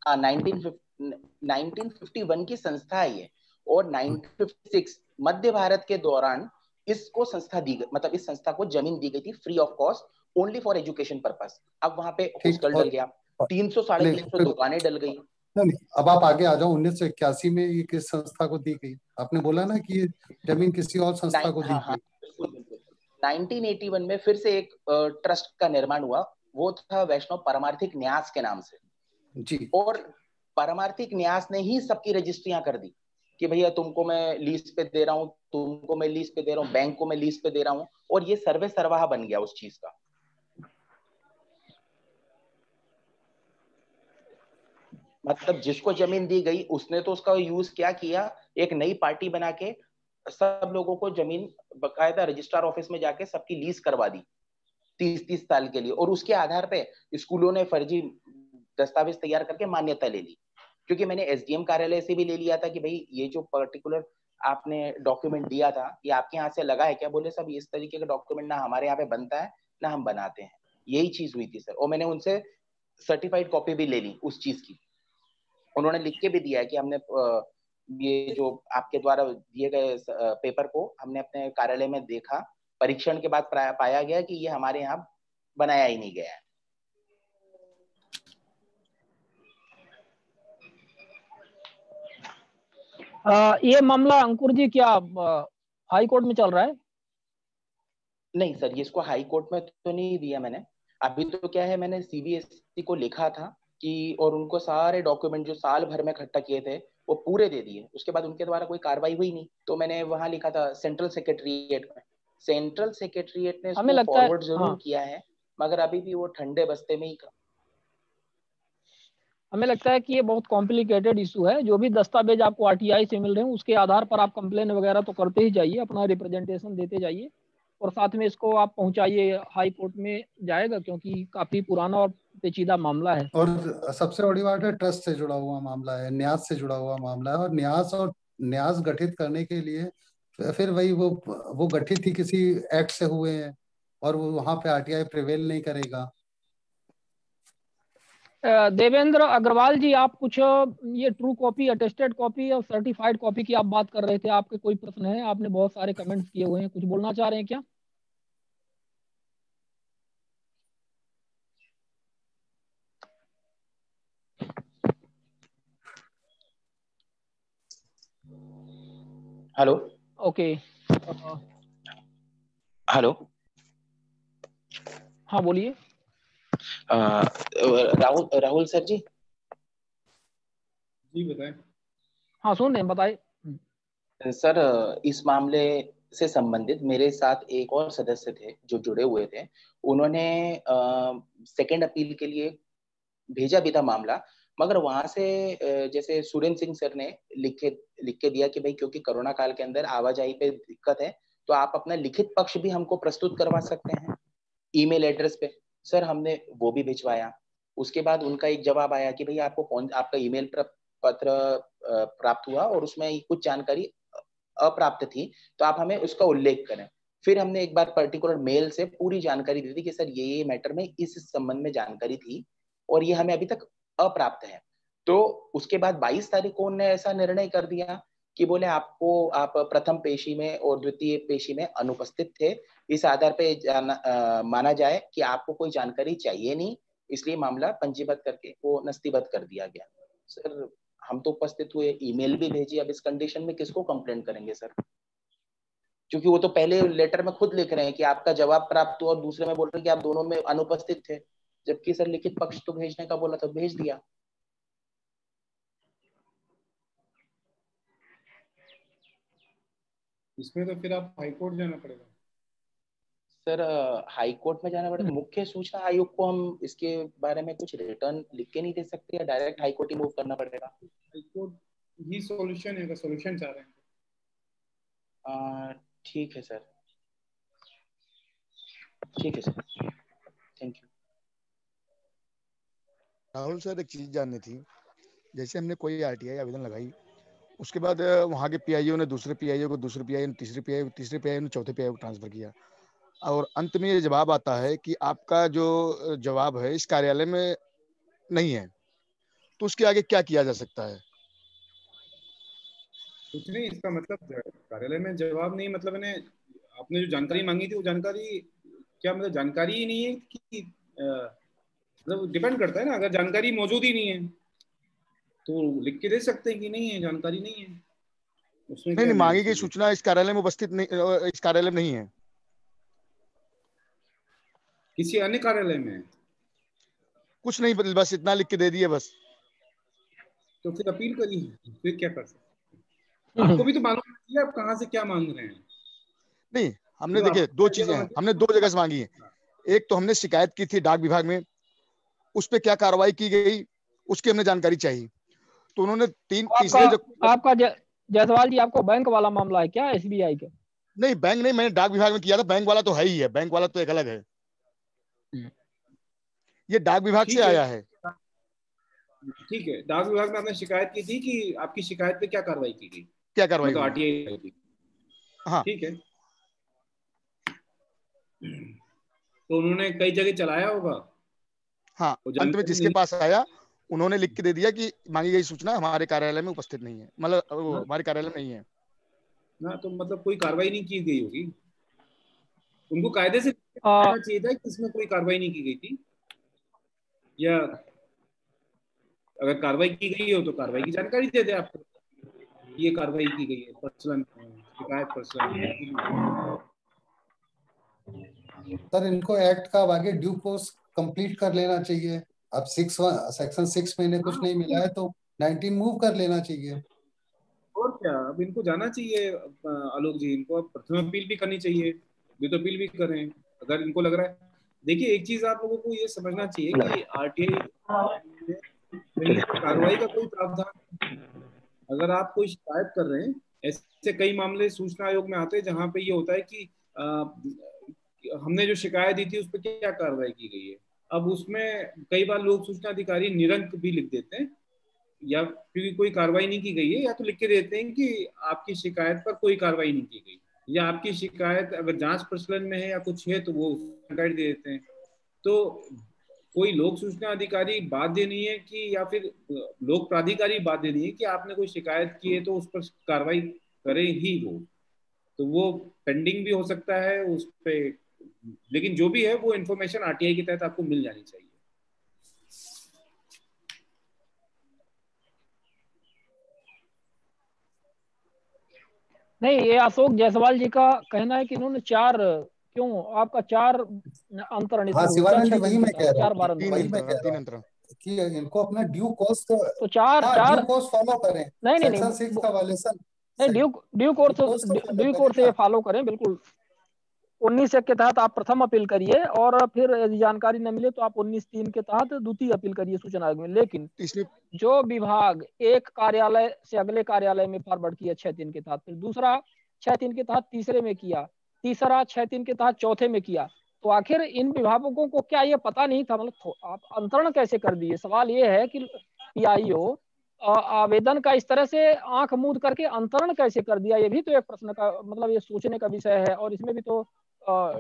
Speaker 7: 1951 की संस्था है ये, और 1956 मध्य भारत के दौरान इसको संस्था दी गई, मतलब इस संस्था को जमीन दी गई थी free of cost, only for education purpose. अब वहां पे हॉस्टल डल गया, 300-350 दुकानें डल गई।
Speaker 6: नहीं, अब आप आगे आ जाओ। 1981 में ये किस संस्था को दी गई? आपने बोला ना कि ये जमीन किसी और संस्था को दी गई।
Speaker 7: 1981 में फिर से एक ट्रस्ट का निर्माण हुआ, वो था वैष्णव परमार्थिक न्यास के नाम से
Speaker 6: जी।
Speaker 7: और परमार्थिक न्यास ने ही सबकी रजिस्ट्रियां कर दी कि भैया तुमको मैं लीज पे दे रहा हूँ, तुमको मैं लीज पे दे रहा हूँ, बैंक को मैं लीज पे दे रहा हूँ, और ये सर्वे सर्वाहा बन गया उस चीज का। मतलब जिसको जमीन दी गई उसने तो उसका यूज क्या किया, एक नई पार्टी बना के सब लोगों को जमीन बकायदा रजिस्ट्रार ऑफिस में जाके सबकी लीज करवा दी 30-30 साल के लिए, और उसके आधार पे स्कूलों ने फर्जी दस्तावेज तैयार करके मान्यता ले ली। क्योंकि मैंने एसडीएम कार्यालय से भी ले लिया था कि भाई ये जो पर्टिकुलर आपने डॉक्यूमेंट दिया था ये आपके यहाँ से लगा है क्या? बोले सब इस तरीके का डॉक्यूमेंट ना हमारे यहाँ पे बनता है ना हम बनाते हैं। यही चीज हुई थी सर, और मैंने उनसे सर्टिफाइड कॉपी भी ले ली उस चीज की। उन्होंने लिख के भी दिया है कि हमने ये जो आपके द्वारा दिए गए पेपर को हमने अपने कार्यालय में देखा, परीक्षण के बाद पाया गया कि ये हमारे यहाँ बनाया ही नहीं गया है।
Speaker 3: ये मामला अंकुर जी क्या हाई कोर्ट में चल रहा है?
Speaker 7: नहीं सर, ये इसको हाई कोर्ट में तो नहीं दिया मैंने। अभी तो क्या है, मैंने सीबीएसई को लिखा था कि, और उनको सारे डॉक्यूमेंट जो साल भर में इकट्ठा किए थे वो पूरे दे दिए। उसके बाद उनके द्वारा कोई कार्रवाई हुई नहीं, तो मैंने वहां लिखा था सेंट्रल सेक्रेटरीट में। सेंट्रल सेक्रेटरीट ने इसको फॉरवर्ड जरूर किया है, मगर अभी भी वो ठंडे बस्ते में ही का।
Speaker 3: हमें लगता है कि ये बहुत कॉम्प्लिकेटेड इशू है। जो भी दस्तावेज आपको आरटीआई से मिल रहे हैं उसके आधार पर आप कंप्लेन वगैरह तो करते ही जाइए, अपना रिप्रेजेंटेशन देते जाइए, और साथ में इसको आप पहुंचाइए हाई कोर्ट में जाएगा, क्योंकि काफी पुराना और पेचीदा मामला है।
Speaker 6: और सबसे बड़ी बात है, ट्रस्ट से जुड़ा हुआ मामला है, न्यास से जुड़ा हुआ मामला है, और न्यास गठित करने के लिए फिर वही वो गठित ही किसी एक्ट से हुए हैं, और वो वहां पे आरटीआई प्रिवेल नहीं करेगा।
Speaker 3: देवेंद्र अग्रवाल जी, आप कुछ ये ट्रू कॉपी, अटेस्टेड कॉपी और सर्टिफाइड कॉपी की आप बात कर रहे थे, आपके कोई प्रश्न है? आपने बहुत सारे कमेंट्स किए हुए हैं, कुछ बोलना चाह रहे हैं क्या?
Speaker 7: हेलो।
Speaker 3: ओके।
Speaker 7: हेलो।
Speaker 3: हाँ बोलिए।
Speaker 7: राहुल सर जी।
Speaker 4: जी बताएं।
Speaker 3: हाँ सुन रहे हैं, बताइए।
Speaker 7: सर, इस मामले से संबंधित मेरे साथ एक और सदस्य थे जो जुड़े हुए थे। उन्होंने सेकंड अपील के लिए भेजा भी था मामला, मगर वहां से जैसे सुरेंद्र सिंह सर ने लिख के दिया कि भाई क्योंकि कोरोना काल के अंदर आवाजाही पे दिक्कत है, तो आप अपना लिखित पक्ष भी हमको प्रस्तुत करवा सकते हैं ईमेल एड्रेस पे। सर हमने वो भी भिजवाया। उसके बाद उनका एक जवाब आया कि भाई आपका ईमेल पत्र प्राप्त हुआ और उसमें कुछ जानकारी अप्राप्त थी, तो आप हमें उसका उल्लेख करें। फिर हमने एक बार पर्टिकुलर मेल से पूरी जानकारी दी थी कि सर ये मैटर में इस संबंध में जानकारी थी और ये हमें अभी तक अप्राप्त है। तो उसके बाद 22 तारीख को उन्होंने ऐसा निर्णय कर दिया कि बोले आप प्रथम पेशी में और द्वितीय पेशी में अनुपस्थित थे, इस आधार पे माना जाए कि आपको कोई जानकारी चाहिए नहीं, इसलिए मामला पंजीबद्ध करके वो नस्तीबद्ध कर दिया गया। सर हम तो उपस्थित हुए, ईमेल भी भेजी, अब इस कंडीशन में किसको कंप्लेंट करेंगे सर? क्योंकि वो तो पहले लेटर में खुद लिख रहे हैं कि आपका जवाब प्राप्त हुआ और दूसरे में बोल रहे हैं कि आप दोनों में अनुपस्थित थे, जबकि सर लिखित पक्ष तो भेजने का बोला था, भेज दिया।
Speaker 4: इसमें तो फिर आप हाई कोर्ट जाना पड़ेगा
Speaker 7: सर। हाई कोर्ट में जाना पड़ेगा। मुख्य सूचना आयोग को हम इसके बारे में कुछ रिटर्न लिख के नहीं दे सकते या डायरेक्ट हाई कोर्ट ही मूव करना पड़ेगा?
Speaker 4: हाई कोर्ट ही सॉल्यूशन है, सॉल्यूशन चाह रहे हैं।
Speaker 7: ठीक है सर, ठीक है sir, thank you.
Speaker 8: Rahul sir एक चीज जाननी थी, जैसे हमने कोई आरटीआई आवेदन लगाई, उसके बाद वहाँ के पीआईओ ने दूसरे पीआईओ को, दूसरे पीआईओ ने तीसरे पीआईओ ने चौथे पीआईओ को ट्रांसफर किया और अंत में ये जवाब आता है कि आपका जो जवाब है इस कार्यालय में नहीं है, तो उसके आगे क्या किया जा सकता है?
Speaker 4: कुछ नहीं, इसका मतलब कार्यालय में जवाब नहीं, मतलब आपने जो जानकारी मांगी थी वो जानकारी क्या, मतलब जानकारी ही नहीं है कि मतलब डिपेंड करता है ना, अगर जानकारी मौजूद ही नहीं है तो लिख के दे सकते हैं कि नहीं है, जानकारी नहीं है। उसमें
Speaker 8: नहीं, मांगी गई सूचना इस कार्यालय में उपस्थित नहीं, इस कार्यालय में नहीं है,
Speaker 4: किसी अन्य कार्यालय में
Speaker 8: कुछ नहीं, बस इतना लिख के दे दिए बस।
Speaker 4: तो फिर अपील करिए, फिर क्या कर सकते? आपको भी तो मालूम चाहिए आप कहाँ से क्या मांग रहे हैं।
Speaker 8: नहीं, हमने देखिए दो चीजें हैं, हमने दो जगह से मांगी है। एक तो हमने शिकायत की थी डाक विभाग में, उस पर क्या कार्रवाई की गई उसकी हमने जानकारी चाहिए, तो उन्होंने तीसरे
Speaker 3: आपका जायसवाल जी आपको बैंक वाला मामला है क्या, एसबीआई का?
Speaker 8: नहीं, बैंक नहीं, मैंने डाक विभाग में किया था। बैंक वाला तो है ही है, बैंक वाला तो एक अलग है, ये डाक विभाग से आया है।
Speaker 4: ठीक है, डाक विभाग में आपने शिकायत की थी कि आपकी शिकायत पे क्या कार्रवाई की गई?
Speaker 8: क्या कार्रवाई?
Speaker 4: मतलब आरटीआई की।
Speaker 8: हाँ
Speaker 4: ठीक है, तो उन्होंने कई जगह चलाया होगा।
Speaker 8: हाँ, अंत में जिसके पास आया उन्होंने लिख के दे दिया कि मांगी गई सूचना हमारे कार्यालय में उपस्थित नहीं है, मतलब हमारे कार्यालय में नहीं है
Speaker 4: ना, तो मतलब कोई कार्रवाई नहीं की गई होगी। उनको कायदे से कहना चाहिए था कि इसमें कोई कार्रवाई नहीं की गई थी, या अगर कार्रवाई की गई हो तो कार्रवाई की जानकारी दे दे आपको, ये कार्रवाई की गई है, प्रचलन शिकायत प्रचलन।
Speaker 6: सर इनको एक्ट का आगे ड्यू कोर्स कंप्लीट कर लेना चाहिए। अब सेक्शन 6 में इन्हें कुछ नहीं मिला है तो 19 मूव कर लेना चाहिए।
Speaker 4: और क्या, अब इनको जाना चाहिए आलोक जी, इनको अब प्रथम अपील भी करनी चाहिए, द्वितीय अपील भी करें अगर इनको लग रहा है। देखिए एक चीज आप लोगों को ये समझना चाहिए कि आरटीआई कार्रवाई का कोई प्रावधान, अगर आप कोई शिकायत कर रहे हैं, ऐसे कई मामले सूचना आयोग में आते हैं जहां पे ये होता है कि हमने जो शिकायत दी थी उस पर क्या कार्रवाई की गई है। अब उसमें कई बार लोक सूचना अधिकारी निरंक भी लिख देते हैं, या क्योंकि कोई कार्रवाई नहीं की गई है, या तो लिख के देते हैं कि आपकी शिकायत पर कोई कार्रवाई नहीं की गई, या आपकी शिकायत अगर जांच प्रचलन में है या कुछ है तो वो जानकारी दे देते हैं। तो कोई लोक सूचना अधिकारी बाध्य नहीं है कि, या फिर लोक प्राधिकारी बाध्य नहीं है कि आपने कोई शिकायत की है तो उस पर कार्रवाई करे ही वो, तो वो पेंडिंग भी हो सकता है उस पे, लेकिन जो भी है वो इन्फॉर्मेशन आरटीआई के तहत आपको मिल जानी चाहिए।
Speaker 3: नहीं, ये अशोक जायसवाल जी का कहना है कि इन्होंने आपका 4 अंतरण,
Speaker 6: हाँ शिवानंद जी, वही मैं कह रहा
Speaker 3: 4 बार
Speaker 6: हूँ, वही मैं कह रहा हूँ कि इनको अपना ड्यू कोर्स
Speaker 3: तो 4
Speaker 6: फॉलो करें।
Speaker 3: नहीं
Speaker 6: सेक्शन 6 का वायलेशन
Speaker 3: नहीं, ड्यू कोर्स से फॉलो करें बिल्कुल। 19 के तहत आप प्रथम अपील करिए और फिर यदि जानकारी न मिले तो आप 19(3) के तहत द्वितीय अपील करिए सूचना आयोग में। लेकिन जो विभाग एक कार्यालय से अगले कार्यालय में फॉरवर्ड किया 6(3) के तहत, फिर दूसरा 6(3) के तहत तीसरे में किया, तीसरा 6(3) के तहत चौथे में किया, तो आखिर इन विभागों को क्या ये पता नहीं था? मतलब आप अंतरण कैसे कर दिए? सवाल ये है कि पीआईओ आवेदन का इस तरह से आंख मूंद करके अंतरण कैसे कर दिया? ये भी तो एक प्रश्न का मतलब ये सोचने का विषय है, और इसमें भी तो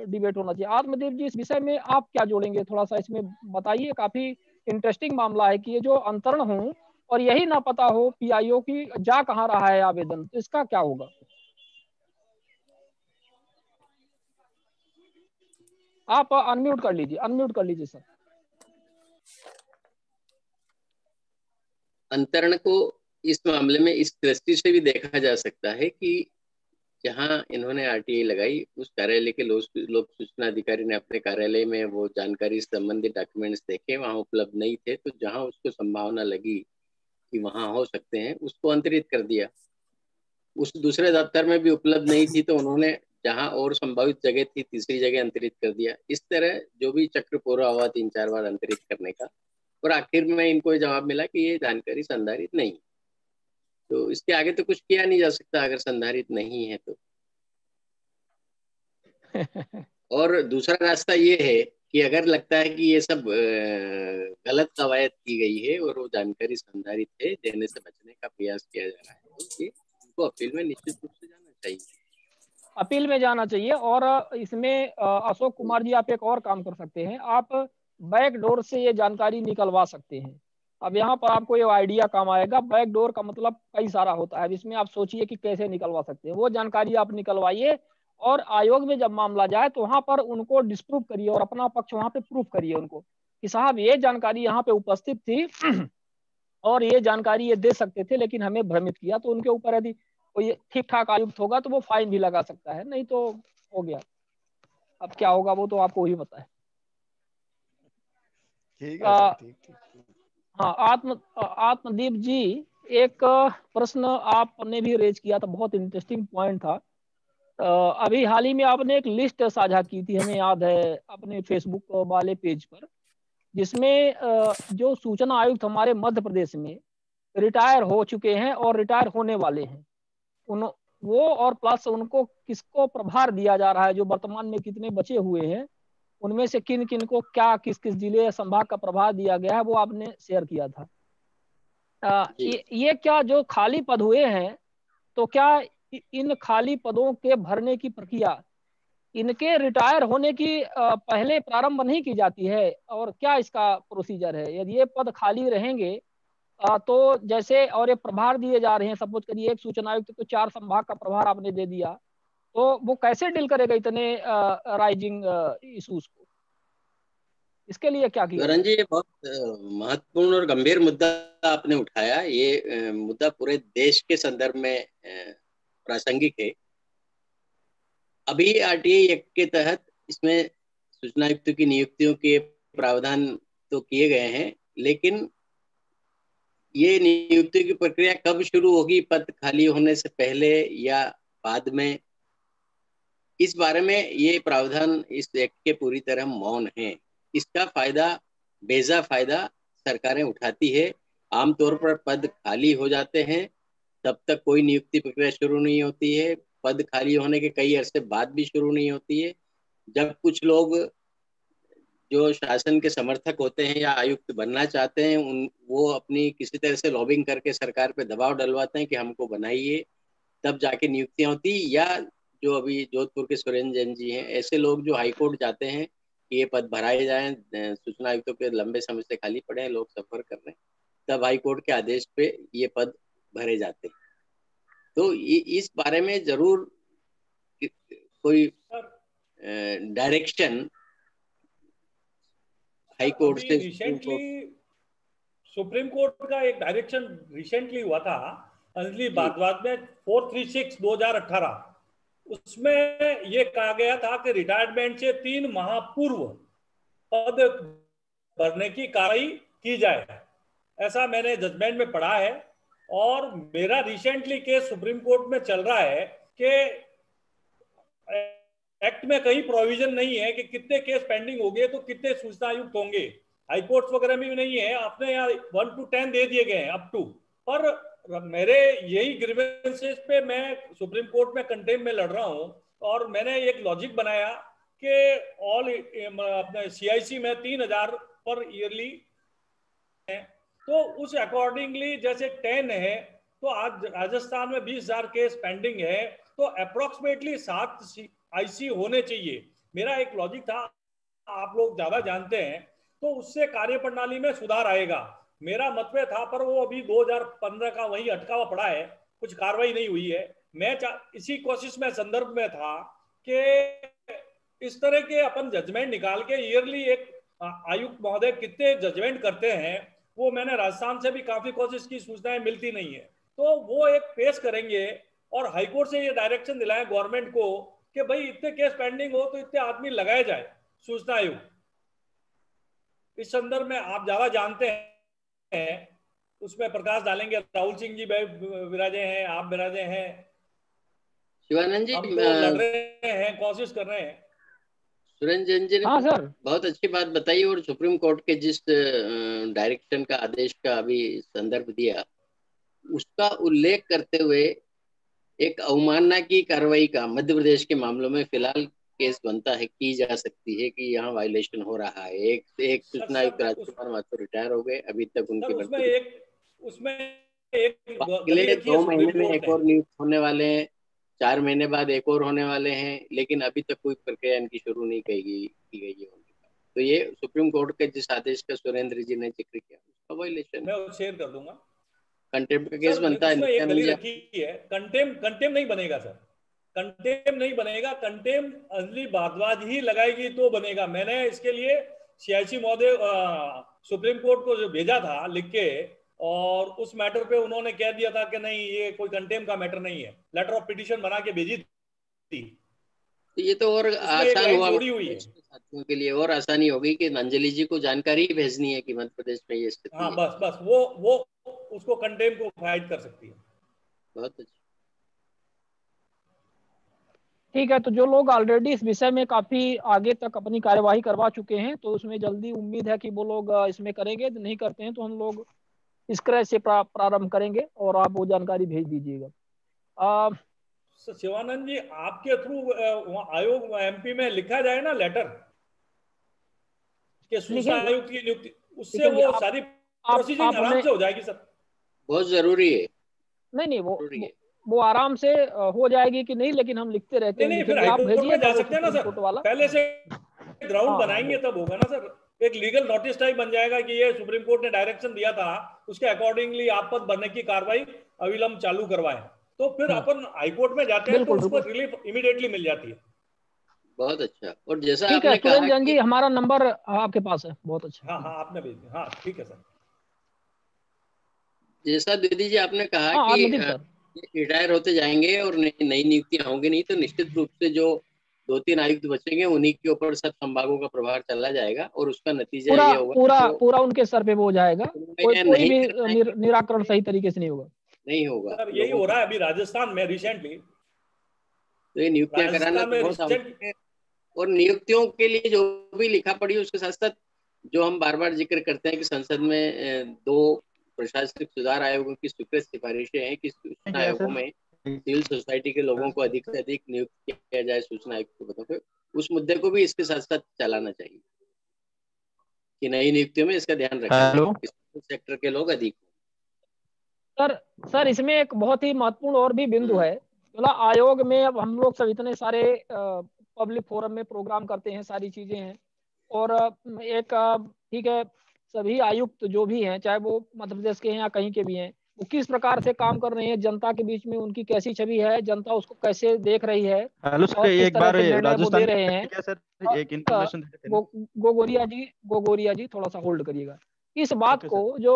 Speaker 3: डिबेट होना चाहिए। आत्मदीप जी, इस विषय में आप क्या जोड़ेंगे? थोड़ा सा इसमें बताइए। काफी इंटरेस्टिंग मामला है कि ये जो अंतरण हो और यही ना पता हो पीआईओ की जा कहाँ रहा है आवेदन, तो इसका क्या होगा? आप अनम्यूट कर लीजिए सर।
Speaker 5: अंतरण को इस मामले में इस दृष्टि से भी देखा जा सकता है कि जहां इन्होंने आरटीआई लगाई उस कार्यालय के लोक सूचना अधिकारी ने अपने कार्यालय में वो जानकारी संबंधी डॉक्यूमेंट्स देखे, वहां उपलब्ध नहीं थे, तो जहां उसको संभावना लगी कि वहां हो सकते हैं उसको अंतरित कर दिया। उस दूसरे दफ्तर में भी उपलब्ध नहीं थी तो उन्होंने जहां और संभावित जगह थी तीसरी जगह अंतरित कर दिया। इस तरह जो भी चक्र पूरा हुआ 3-4 बार अंतरित करने का, और आखिर में इनको जवाब मिला कि ये जानकारी संधारित नहीं, तो इसके आगे तो कुछ किया नहीं जा सकता अगर संधारित नहीं है तो। और दूसरा रास्ता ये है कि अगर लगता है कि ये सब गलत कवायद की गई है और वो जानकारी संधारित है, देने से बचने का प्रयास किया जा रहा है, तो ये उनको अपील में निश्चित रूप से जाना चाहिए।
Speaker 3: अपील में जाना चाहिए। और इसमें अशोक कुमार जी, आप एक और काम कर सकते हैं, आप बैक डोर से ये जानकारी निकलवा सकते हैं। अब यहाँ पर आपको ये आइडिया काम आएगा। बैक डोर का मतलब कई सारा होता है, इसमें आप सोचिए कि कैसे निकलवा सकते हैं। वो जानकारी आप निकलवाइए और आयोग में जब मामला जाए तो वहां पर उनको डिस्प्रूव करिए और अपना पक्ष वहां पे प्रूफ करिए उनको कि साहब ये जानकारी यहाँ पे उपस्थित थी और ये जानकारी ये दे सकते थे लेकिन हमें भ्रमित किया। तो उनके ऊपर यदि कोई ठीक ठाक आयुक्त होगा तो वो फाइन भी लगा सकता है, नहीं तो हो गया। अब क्या होगा वो तो आपको ही पता है।
Speaker 8: ठीक है सर, ठीक।
Speaker 3: हाँ, आत्मदीप जी, एक प्रश्न आपने भी रेज किया था, बहुत इंटरेस्टिंग पॉइंट था। अभी हाल ही में आपने एक लिस्ट साझा की थी, हमें याद है, अपने फेसबुक वाले पेज पर, जिसमें जो सूचना आयुक्त हमारे मध्य प्रदेश में रिटायर हो चुके हैं और रिटायर होने वाले हैं, वो और प्लस उनको किसको प्रभार दिया जा रहा है, जो वर्तमान में कितने बचे हुए हैं, उनमें से किन किन को क्या किस किस जिले या संभाग का प्रभार दिया गया है, वो आपने शेयर किया था। ये क्या जो खाली पद हुए हैं, तो क्या इन खाली पदों के भरने की प्रक्रिया इनके रिटायर होने की पहले प्रारंभ नहीं की जाती है? और क्या इसका प्रोसीजर है? यदि ये पद खाली रहेंगे तो जैसे, और ये प्रभार दिए जा रहे हैं, सपोज करिए एक सूचना आयुक्त को 4 संभाग का प्रभार आपने दे दिया, तो वो कैसे डील करेगा इतने राइजिंग इश्यूज को? इसके लिए क्या किया?
Speaker 5: वरुण जी, ये बहुत महत्वपूर्ण और गंभीर मुद्दा आपने उठाया। ये मुद्दा पूरे देश के संदर्भ में प्रासंगिक है। अभी आरटीआई एक्ट के तहत इसमें सूचना आयुक्त की नियुक्तियों के प्रावधान तो किए गए हैं, लेकिन ये नियुक्ति की प्रक्रिया कब शुरू होगी, पद खाली होने से पहले या बाद में, इस बारे में ये प्रावधान इस एक्ट के पूरी तरह मौन है। इसका फायदा, बेजा फायदा सरकारें उठाती है। आमतौर पर पद खाली हो जाते हैं, तब तक कोई नियुक्ति प्रक्रिया शुरू नहीं होती है। पद खाली होने के कई अरसे बाद भी शुरू नहीं होती है। जब कुछ लोग जो शासन के समर्थक होते हैं या आयुक्त बनना चाहते हैं, वो अपनी किसी तरह से लॉबिंग करके सरकार पे दबाव डलवाते हैं कि हमको बनाइए, तब जाके नियुक्तियां होती। या जो अभी जोधपुर के सुरेंद्र जैन जी हैं, ऐसे लोग जो हाईकोर्ट जाते हैं कि ये पद भराए जाएं, सूचना आयुक्तों के लंबे समय से खाली पड़े हैं, लोग सफर कर रहे हैं, तब हाईकोर्ट के आदेश पे ये पद भरे जाते हैं। तो इस बारे में जरूर कोई डायरेक्शन हाई कोर्ट से
Speaker 9: रिसेंटली सुप्रीम कोर्ट का एक डायरेक्शन रिसेंटली हुआ था, अंजलि भारद्वाज में 436/2018, उसमें ये कहा गया था कि रिटायरमेंट से 3 माह पूर्व पद भरने की कार्रवाई की जाए। ऐसा मैंने जजमेंट में पढ़ा है। और मेरा रिसेंटली केस सुप्रीम कोर्ट में चल रहा है कि एक्ट में कहीं प्रोविजन नहीं है कि कितने केस पेंडिंग हो गए तो कितने सूचना आयुक्त होंगे। हाईकोर्ट वगैरह में भी नहीं है, अपने यहाँ 1 to 10 दे दिए गए हैं अप टू। पर मेरे यही ग्रीवेंसेस पे मैं सुप्रीम कोर्ट में कंटेम्प्ट में लड़ रहा हूँ। और मैंने एक लॉजिक बनाया कि ऑल अपने CIC में 3,000 पर ईयरली है, तो उस अकॉर्डिंगली जैसे 10 है, तो आज राजस्थान में 20,000 केस पेंडिंग है, तो अप्रोक्सीमेटली 7 IC होने चाहिए। मेरा एक लॉजिक था, आप लोग ज्यादा जानते हैं, तो उससे कार्य प्रणाली में सुधार आएगा, मेरा मतभेद था, पर वो अभी 2015 का वही अटका हुआ पड़ा है, कुछ कार्रवाई नहीं हुई है। मैं इसी कोशिश में संदर्भ में था कि इस तरह के अपन जजमेंट निकाल के ईयरली एक आयुक्त महोदय कितने जजमेंट करते हैं, वो मैंने राजस्थान से भी काफी कोशिश की, सूचनाएं मिलती नहीं है, तो वो एक पेश करेंगे और हाईकोर्ट से ये डायरेक्शन दिलाएं गवर्नमेंट को कि भाई इतने केस पेंडिंग हो तो इतने आदमी लगाए जाए सूचना आयोग। इस संदर्भ में आप ज्यादा जानते हैं, उसमें प्रकाश डालेंगे। राहुल सिंह जी विराजे हैं, आप विराजे हैं,
Speaker 5: शिवानंद जी
Speaker 9: हम तो लड़ रहे हैं, कोशिश कर रहे हैं।
Speaker 5: सुरेंद्र जी ने
Speaker 3: हाँ सर,
Speaker 5: बहुत अच्छी बात बताई, और सुप्रीम कोर्ट के जिस डायरेक्शन का, आदेश का अभी संदर्भ दिया, उसका उल्लेख करते हुए एक अवमानना की कार्रवाई का मध्य प्रदेश के मामलों में फिलहाल केस बनता है, की जा सकती है कि यहाँ वायलेशन हो रहा है। एक सूचना आयुक्त राजकुमार माथुर रिटायर हो गए, अभी तक उनकी
Speaker 9: उसमें एक
Speaker 5: अगले 2 महीने में एक और नियुक्त होने वाले हैं, 4 महीने बाद एक और होने वाले हैं, लेकिन अभी तक कोई प्रक्रिया इनकी शुरू नहीं की गई है। तो ये सुप्रीम कोर्ट के जिस आदेश का सुरेंद्र जी ने जिक्र किया, उसका वायलेशन
Speaker 9: मैं शेयर कर दूंगा,
Speaker 5: कंटेम्प्ट का केस बनता है।
Speaker 9: एक गली रखी है, कंटेम नहीं बनेगा सर, कंटेम नहीं बनेगा, कंटेम अंजलि भारद्वाज ही लगाएगी तो बनेगा। मैंने इसके लिए CIC महोदय सुप्रीम कोर्ट को जो भेजा था लिख के, और उस मैटर पे उन्होंने कह दिया था कि नहीं ये कोई कंटेम का मैटर नहीं है, लेटर ऑफ पिटीशन बना के भेजी थी।
Speaker 5: तो ये तो और आसान हुआ
Speaker 9: हुई है
Speaker 5: साथियों के लिए, और आसानी होगी कि अंजलि जी को जानकारी ही भेजनी है कि मध्य प्रदेश में ये स्थिति
Speaker 9: हाँ,
Speaker 5: है।
Speaker 9: बस वो उसको कंटेम को फाइट कर सकती है।
Speaker 5: बहुत अच्छा,
Speaker 3: ठीक है। तो जो लोग ऑलरेडी इस विषय में काफी आगे तक अपनी कार्यवाही करवा चुके हैं, तो उसमें जल्दी उम्मीद है कि वो लोग इसमें करेंगे। नहीं करते हैं तो हम लोग इस क्रय से प्रारंभ करेंगे और आप वो जानकारी भेज दीजिएगा।
Speaker 9: शिवानंद जी, आपके थ्रू आयोग MP में लिखा जाए ना लेटर कि सूचना आयोग की नियुक्ति, उससे वो सारी प्रोसीजर आराम से हो जाएगी सर।
Speaker 5: बहुत जरूरी है।
Speaker 3: नहीं वो आराम से हो जाएगी कि नहीं, लेकिन हम लिखते रहते हैं।
Speaker 9: नहीं, फिर आप भेजिए, जा सकते हैं ना सर, पहले से ग्राउंड बनाएंगे तब होगा ना सर। एक लीगल नोटिस टाइप बन जाएगा कि ये सुप्रीम कोर्ट ने डायरेक्शन दिया था, उसके अकॉर्डिंगली आप पद भरने की कार्रवाई अविलंब चालू करवाएं, तो फिर अपन हाईकोर्ट में जाते हैं तो उसको रिलीफ इमीडिएटली मिल जाती है।
Speaker 5: बहुत अच्छा। और जैसा
Speaker 3: ठीक है
Speaker 5: आपने कहा
Speaker 3: सुरेंद्र जी, हमारा नंबर आपके पास है। बहुत अच्छा।
Speaker 9: हाँ आपने भेज दिया। हाँ ठीक है सर।
Speaker 5: जैसा दीदी जी आपने कहा कि रिटायर होते जाएंगे और नई नियुक्तियां होंगी नहीं, तो निश्चित रूप से जो 2-3 आयुक्त बचेंगे उन्हीं के ऊपर सब संभागों का प्रभार चला जाएगा, और उसका नतीजा ये होगा
Speaker 3: पूरा उनके सर पे वो हो जाएगा। कोई भी निराकरण सही तरीके से नहीं होगा।
Speaker 9: सर यही हो रहा है अभी राजस्थान में रिसेंटली।
Speaker 5: तो ये नियुक्तियां कराना बहुत आवश्यक है, और नियुक्तियों के लिए जो भी लिखा पड़ी उसके साथ साथ जो हम बार बार जिक्र करते हैं कि संसद में 2 प्रशासनिक सुधार आयोगों की स्वीकृत सिफारिशें हैं कि सूचना आयोगों में सिविल सोसाइटी के लोगों को अधिक से अधिक नियुक्त किया जाए सूचना आयुक्त के पदों पर। उस मुद्दे को भी इसके साथ साथ चलाना चाहिए कि नई नियुक्तियों में इसका ध्यान रखें सेक्टर के लोग अधिक
Speaker 3: हो। सर इसमें एक बहुत ही महत्वपूर्ण और भी बिंदु है। आयोग में अब हम लोग सब इतने सारे पब्लिक फोरम में प्रोग्राम करते हैं, सारी चीजें हैं, और एक ठीक है सभी आयुक्त जो भी हैं, चाहे वो मध्य प्रदेश के हैं या कहीं के भी हैं, वो किस प्रकार से काम कर रहे हैं, जनता के बीच में उनकी कैसी छवि है, जनता उसको कैसे देख रही है,
Speaker 10: हेलो सर, एक बार
Speaker 3: राजस्थान दे रहे हैं।
Speaker 10: क्या सर एक इंफॉर्मेशन
Speaker 3: गोगोरिया जी थोड़ा सा होल्ड करिएगा। इस बात को जो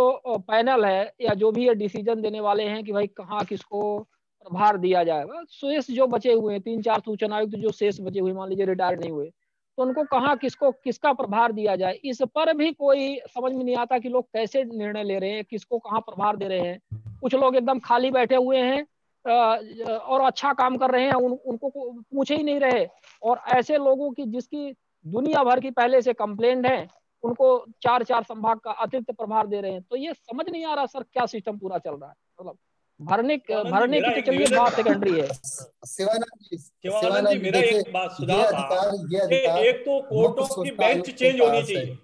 Speaker 3: पैनल है या जो भी ये डिसीजन देने वाले हैं कि भाई कहाँ किसको प्रभार दिया जाएगा, शेष जो बचे हुए हैं 3-4 सूचना आयुक्त जो शेष बचे हुए, मान लीजिए रिटायर नहीं हुए, तो उनको कहाँ किसका प्रभार दिया जाए, इस पर भी कोई समझ में नहीं आता कि लोग कैसे निर्णय ले रहे हैं, किसको कहाँ प्रभार दे रहे हैं। कुछ लोग एकदम खाली बैठे हुए हैं और अच्छा काम कर रहे हैं, उनको पूछ ही नहीं रहे, और ऐसे लोगों की जिसकी दुनिया भर की पहले से कंप्लेंट है, उनको 4 संभाग का अतिरिक्त प्रभार दे रहे हैं। तो ये समझ नहीं आ रहा सर क्या सिस्टम पूरा चल रहा है। मतलब भरने
Speaker 9: शिवानंद जी,
Speaker 3: की
Speaker 9: मेरा
Speaker 3: तो
Speaker 9: एक
Speaker 3: चलिए
Speaker 9: निवेदन
Speaker 3: बात
Speaker 9: था।
Speaker 3: सेकेंडरी है।
Speaker 9: शिवानंद जी, मेरा
Speaker 6: देखिए,
Speaker 9: एक बात
Speaker 6: ये
Speaker 9: सुझाव था
Speaker 6: अधिकार
Speaker 9: कि एक तो
Speaker 6: मुख्य
Speaker 9: कोर्टों की
Speaker 6: सूचना
Speaker 9: बेंच
Speaker 6: आयुक्त के
Speaker 9: चेंज होनी
Speaker 6: पास है।
Speaker 9: चाहिए,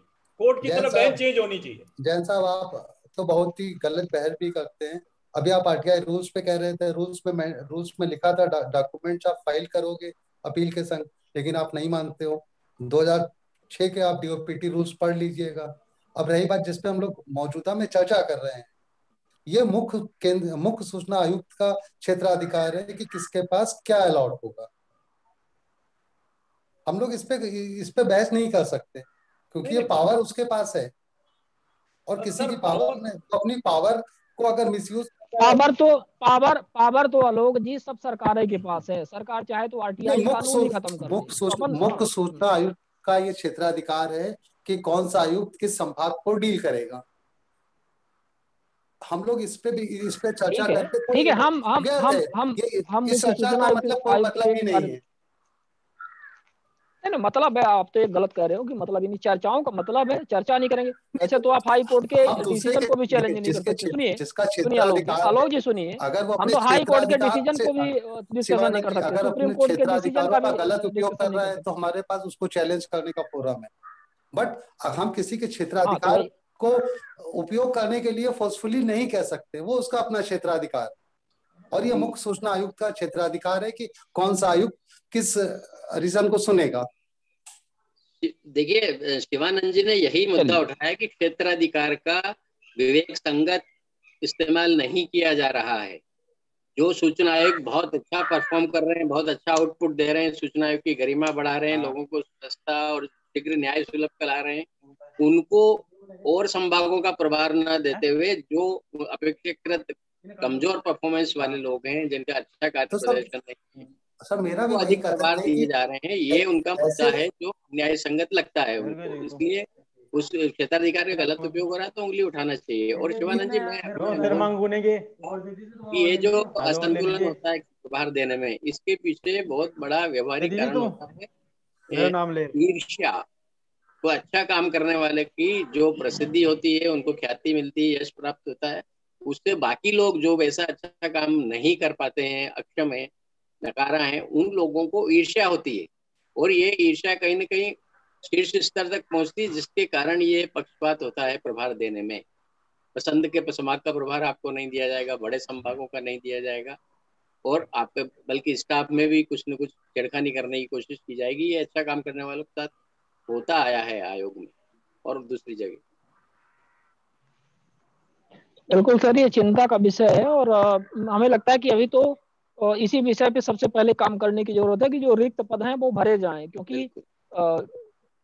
Speaker 9: कोर्ट की
Speaker 6: जैन
Speaker 9: तरफ
Speaker 6: साहब
Speaker 9: बेंच चेंज होनी चाहिए।
Speaker 6: जैन साहब, आप तो बहुत ही गलत बहस भी करते हैं। अभी आप आरटीआई रूल्स पे कह रहे थे, रूल्स में लिखा था डॉक्यूमेंट्स आप फाइल करोगे अपील के संग, लेकिन आप नहीं मानते हो। 2006 के आप डीओपीटी रूल्स पढ़ लीजिएगा। अब रही बात जिसपे हम लोग मौजूदा में चर्चा कर रहे हैं, ये मुख्य सूचना आयुक्त का क्षेत्राधिकार है कि किसके पास क्या अलाउड होगा। हम लोग इस पे बहस नहीं कर सकते, क्योंकि ये पावर उसके पास है। और किसी की पावर में तो अपनी पावर को अगर मिसयूज
Speaker 3: पावर तो आलोक जी सब सरकार के पास है। सरकार चाहे तो आरटीआई कानून ही खत्म कर दे।
Speaker 6: मुख्य सूचना आयुक्त का ये क्षेत्राधिकार है कि कौन सा आयुक्त किस संभाग को डील करेगा। हम लोग इस पे चर्चा करके
Speaker 3: ठीक है, हम
Speaker 6: इस
Speaker 3: मुख्य
Speaker 6: चर्चा
Speaker 3: सूचना
Speaker 6: का
Speaker 3: आयुक्त
Speaker 6: कोई मतलब ही नहीं है।
Speaker 3: नहीं, मतलब है, आप तो ये गलत कह रहे हो कि मतलब इन चर्चाओं का मतलब है चर्चा नहीं करेंगे। वैसे तो आप हाई कोर्ट के डिसीजन को भी चैलेंज नहीं कर सकते।
Speaker 6: जिसका
Speaker 3: सुनिए
Speaker 6: क्षेत्राधिकार
Speaker 3: आलोक जी सुनिए,
Speaker 6: अगर वो
Speaker 3: हम
Speaker 6: अपने
Speaker 3: तो हाई कोर्ट के
Speaker 6: क्षेत्राधिकार
Speaker 3: डिसीजन
Speaker 6: से
Speaker 3: को भी डिस्कशन नहीं
Speaker 6: शिवानंद
Speaker 3: कर
Speaker 6: जी,
Speaker 3: सकते,
Speaker 6: अगर
Speaker 3: सुप्रीम
Speaker 6: अपने
Speaker 3: कोर्ट के डिसीजन
Speaker 6: क्षेत्राधिकारों
Speaker 3: का
Speaker 6: का
Speaker 3: भी
Speaker 6: गलत उपयोग
Speaker 3: डिस्कशन
Speaker 6: कर
Speaker 3: नहीं
Speaker 6: रहा
Speaker 3: कर
Speaker 6: है
Speaker 3: सकते।
Speaker 6: तो हमारे पास उसको चैलेंज करने का फोरम है। बट हम किसी के
Speaker 3: हाँ, तो
Speaker 6: क्षेत्राधिकार
Speaker 3: भाई
Speaker 6: को उपयोग करने के लिए फोर्सफुली नहीं कह सकते, वो उसका अपना क्षेत्राधिकार। और ये मुख्य सूचना आयुक्त का क्षेत्राधिकार है कि कौन सा आयुक्त किस रीजन को सुनेगा।
Speaker 5: देखिए, शिवानंद जी ने यही मुद्दा उठाया कि क्षेत्राधिकार का विवेक संगत इस्तेमाल नहीं किया जा रहा है। जो सूचना आयोग बहुत अच्छा परफॉर्म कर रहे हैं, बहुत अच्छा आउटपुट दे रहे हैं, सूचना आयोग की गरिमा बढ़ा रहे हैं, लोगों को सस्ता और शीघ्र न्याय सुलभ करा रहे हैं, उनको और संभागों का प्रभार न देते हुए जो अपेक्षाकृत कमजोर परफॉर्मेंस वाले लोग हैं, जिनका अच्छा कार्य प्रदर्शन नहीं है,
Speaker 6: सर मेरा भी
Speaker 5: वो
Speaker 6: वही
Speaker 5: अधिक
Speaker 6: कहना
Speaker 5: प्रभार
Speaker 6: है
Speaker 5: दिए
Speaker 6: कि
Speaker 5: जा रहे हैं। ये उनका मुद्दा
Speaker 6: ऐसे
Speaker 5: है जो न्याय संगत लगता है उनको, इसलिए उस क्षेत्राधिकार का गलत उपयोग हो रहा है तो उंगली उठाना चाहिए। और शिवानंद जी, मैं कि ये जो असंतुलन होता है प्रभार देने में, इसके पीछे बहुत बड़ा व्यवहारिक कारण होता है ईर्ष्या। तो अच्छा काम करने वाले की जो प्रसिद्धि होती है, उनको ख्याति मिलती है, यश प्राप्त होता है, उससे बाकी लोग जो वैसा अच्छा काम नहीं कर पाते हैं, अक्षम है, नकारा है, उन लोगों को ईर्ष्या होती है। और ये ईर्ष्या कहीं ना कहीं शीर्ष स्तर तक पहुंचती है, जिसके कारण ये पक्षपात होता है प्रभार देने में। पसंद के संभाग का प्रभार आपको नहीं दिया जाएगा, बड़े संभागों का नहीं दिया जाएगा, और आप बल्कि स्टाफ में भी कुछ न कुछ छेड़खानी करने की कोशिश की जाएगी। ये अच्छा काम करने वालों के साथ होता आया है आयोग में और दूसरी जगह।
Speaker 3: बिल्कुल सर, ये चिंता का विषय है। और हमें लगता है कि अभी तो इसी विषय पे सबसे पहले काम करने की जरूरत है कि जो रिक्त पद हैं वो भरे जाएं, क्योंकि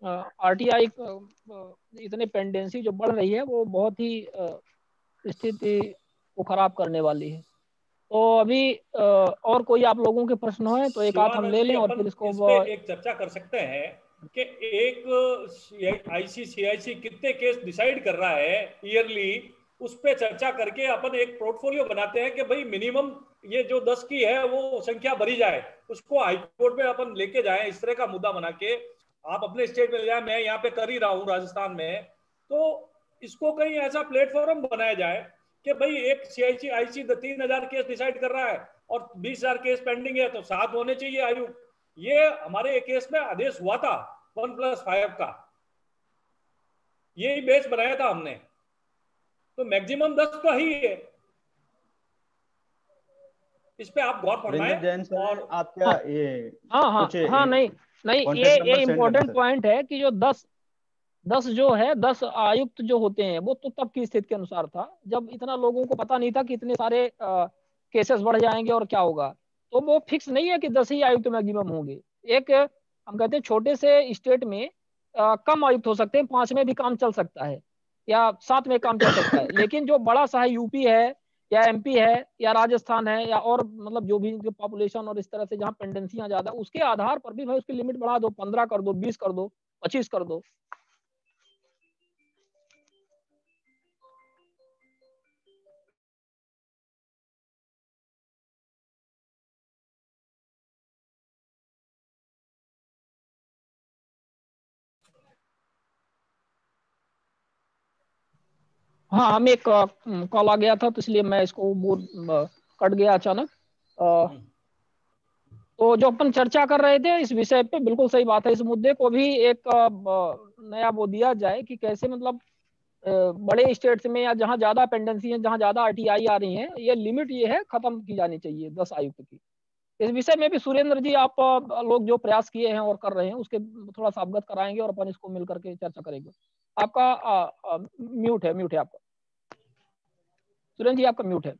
Speaker 3: आरटीआई इतने पेंडेंसी जो बढ़ रही है वो बहुत ही स्थिति को खराब करने वाली है। तो अभी और कोई आप लोगों के प्रश्न हो तो एक आध हम ले लें और फिर इसको
Speaker 9: इस पे एक चर्चा कर सकते हैं कि एक आईसीसीआईसी कितने केस डिसाइड कर रहा है ईयरली, उस पे चर्चा करके अपन एक पोर्टफोलियो बनाते हैं कि भाई मिनिमम ये जो 10 की है वो संख्या भरी जाए, उसको हाईकोर्ट में अपन लेके जाएं। इस तरह का मुद्दा बना के आप अपने स्टेट में ले जाए, मैं यहाँ पे कर ही रहा हूँ राजस्थान में, तो इसको कहीं ऐसा प्लेटफॉर्म बनाया जाए कि भाई एक सीआईसी 3,000 केस डिसाइड कर रहा है और 20,000 केस पेंडिंग है, तो 7 होने चाहिए आयु। ये हमारे एक केस में आदेश हुआ था 1+5 का, यही बेस बनाया था हमने, तो मैक्सिमम 10 तो ही है। इस पे आप गौर फरमाएं। और
Speaker 10: आप क्या ये
Speaker 3: हाँ नहीं ये इम्पोर्टेंट पॉइंट है कि जो 10 जो है 10 आयुक्त जो होते हैं वो तो तब की स्थिति के अनुसार था जब इतना लोगों को पता नहीं था कि इतने सारे केसेस बढ़ जाएंगे और क्या होगा। तो वो फिक्स नहीं है कि 10 ही आयुक्त मैक्सिमम होंगे। एक हम कहते हैं छोटे से स्टेट में कम आयुक्त हो सकते हैं, 5 में भी काम चल सकता है या 7 में काम चल सकता है। लेकिन जो बड़ा सा है यूपी है या एमपी है या राजस्थान है या और मतलब जो भी पॉपुलेशन और इस तरह से जहाँ पेंडेंसियां ज्यादा, उसके आधार पर भी भाई उसकी लिमिट बढ़ा दो, 15 कर दो, 20 कर दो, 25 कर दो। हाँ, हमें एक कॉल आ गया था तो इसलिए मैं इसको कट गया अचानक। तो जो अपन चर्चा कर रहे थे इस विषय पे, बिल्कुल सही बात है, इस मुद्दे को भी एक नया वो दिया जाए कि कैसे मतलब बड़े स्टेट्स में या जहाँ ज्यादा पेंडेंसी है, जहाँ ज्यादा आरटीआई आ रही है, ये लिमिट ये है खत्म की जानी चाहिए 10 आयुक्त की। इस विषय में भी सुरेंद्र जी आप लोग जो प्रयास किए हैं और कर रहे हैं उसके थोड़ा सा अवगत कराएंगे और अपन इसको मिलकर के चर्चा करेंगे। आपका म्यूट है आपका, सुरेंद्र जी आपका म्यूट है।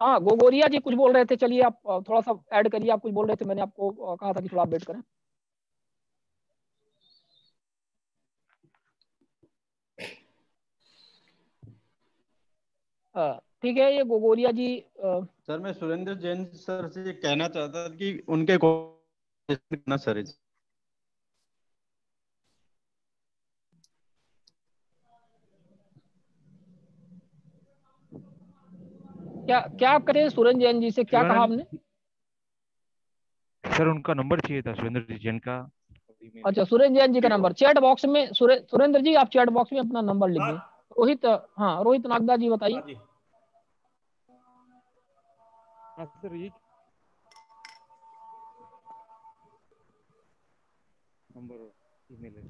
Speaker 3: हाँ, गोगोरिया जी कुछ बोल रहे थे, चलिए आप थोड़ा सा ऐड करिए, आप कुछ बोल रहे थे, मैंने आपको कहा था कि थोड़ा अपडेट करें। ठीक है, ये गोगोरिया जी।
Speaker 10: सर मैं सुरेंद्र जैन सर से ये कहना चाहता था कि उनके ना सर
Speaker 3: क्या आप करें सुरेंद्र जैन जी से, क्या कहा आपने?
Speaker 11: सर उनका नंबर चाहिए था, सुरेंद्र जैन का।
Speaker 3: अच्छा, सुरेंद्र जैन जी का नंबर चैट बॉक्स में, सुरेंद्र जी आप चैट बॉक्स में अपना नंबर लिख दें। रोहित, हाँ रोहित नागदा जी बताइए।
Speaker 11: सर ये नंबर ईमेल है।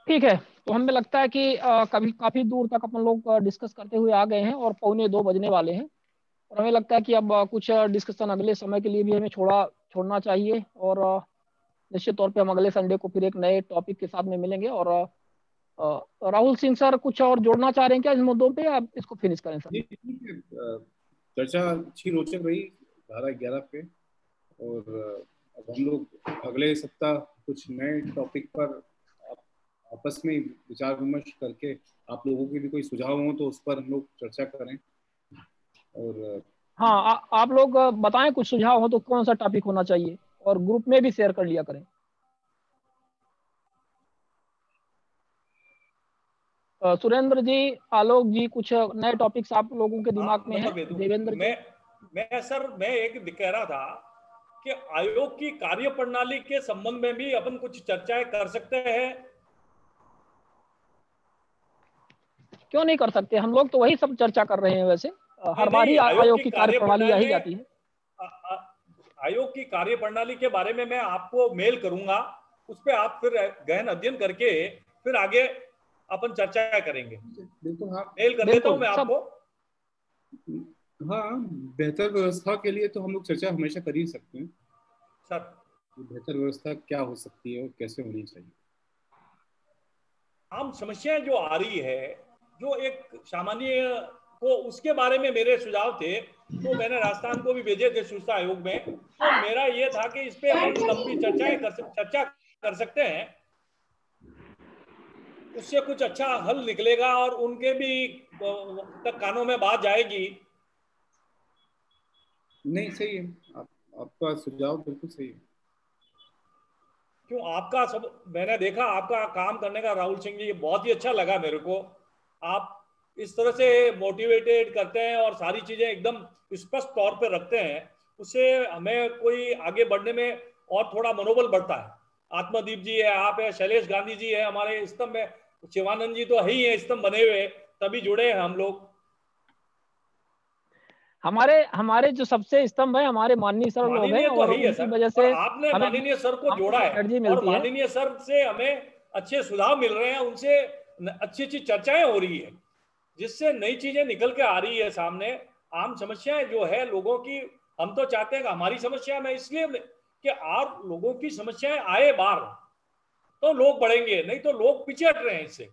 Speaker 3: ठीक है, तो हमें लगता है कि काफी दूर तक अपन लोग डिस्कस करते हुए आ गए हैं और 1:45 बजने वाले हैं, और हमें लगता है कि अब कुछ डिस्कशन अगले समय के लिए भी हमें छोड़ना चाहिए, और निश्चित तौर पे हम अगले संडे को फिर एक नए टॉपिक के साथ में मिलेंगे। और राहुल सिंह सर कुछ और जोड़ना चाह रहे हैं क्या इस मुद्दों पे, आप इसको फिनिश करें सर?
Speaker 4: चर्चा अच्छी रोचक रही धारा 11 पे, और अब हम लोग अगले सप्ताह कुछ नए टॉपिक पर आपस में विचार विमर्श करके, आप लोगों के भी कोई सुझाव हो तो उस पर हम लोग चर्चा करें। और
Speaker 3: हाँ, आप लोग बताएं कुछ सुझाव हो तो कौन सा टॉपिक होना चाहिए, और ग्रुप में भी शेयर कर लिया करें। सुरेंद्र जी, आलोक जी, कुछ नए टॉपिक्स आप लोगों के दिमाग में हैं? देवेंद्र जी।
Speaker 9: मैं एक कह रहा था कि आयोग की कार्य प्रणाली के संबंध में भी अपन कुछ चर्चाएं कर सकते हैं।
Speaker 3: क्यों नहीं कर सकते, हम लोग तो वही सब चर्चा कर रहे हैं। वैसे हर बार ही आयोग की कार्य प्रणाली आई जाती है।
Speaker 9: आयोग की कार्य प्रणाली के बारे में मैं आपको मेल करूंगा, उस पर आप फिर गहन अध्ययन करके फिर आगे अपन चर्चा करेंगे।
Speaker 4: बिल्कुल, हाँ
Speaker 9: मेल कर देता हूं मैं आपको।
Speaker 4: हाँ, बेहतर व्यवस्था के लिए तो हम लोग चर्चा हमेशा कर ही सकते हैं
Speaker 9: सर।
Speaker 4: बेहतर व्यवस्था क्या हो सकती है और कैसे होनी चाहिए।
Speaker 9: आम समस्याएं जो आ रही है, जो एक सामान्य को, उसके बारे में मेरे सुझाव थे, तो मैंने राजस्थान को भी भेजे थे सूचना आयोग में। तो मेरा ये था कि इस पे अपन लंबी चर्चा कर सकते हैं, उससे कुछ अच्छा हल निकलेगा और उनके भी तक कानों में बात जाएगी।
Speaker 4: नहीं, सही है, आपका सुझाव बिल्कुल सही है।
Speaker 9: क्यों, आपका सब मैंने देखा, आपका काम करने का राहुल सिंह जी बहुत ही अच्छा लगा मेरे को। आप इस तरह से मोटिवेटेड करते हैं और सारी चीजें एकदम स्पष्ट तौर पे रखते हैं, उससे हमें कोई आगे बढ़ने में और थोड़ा मनोबल बढ़ता है। आत्मदीप जी है, आप है, शैलेश गांधी जी है हमारे स्तंभ में, शिवानंद जी तो है ही है स्तंभ बने हुए, तभी जुड़े हैं हम लोग।
Speaker 3: हमारे जो सबसे स्तंभ है हमारे माननीय सर लोग हैं, और उनकी वजह से
Speaker 9: आपने माननीय सर को जोड़ा है और माननीय सर से हमें अच्छे सुझाव मिल रहे हैं, उनसे अच्छी अच्छी चर्चाएं हो रही है, जिससे नई चीजें निकल के आ रही है सामने। आम समस्याएं जो है लोगों की, हम तो चाहते हैं कि हमारी समस्या में, इसलिए कि आप लोगों की समस्याएं आए बाहर तो लोग बढ़ेंगे, नहीं तो लोग पीछे हट रहे हैं इससे।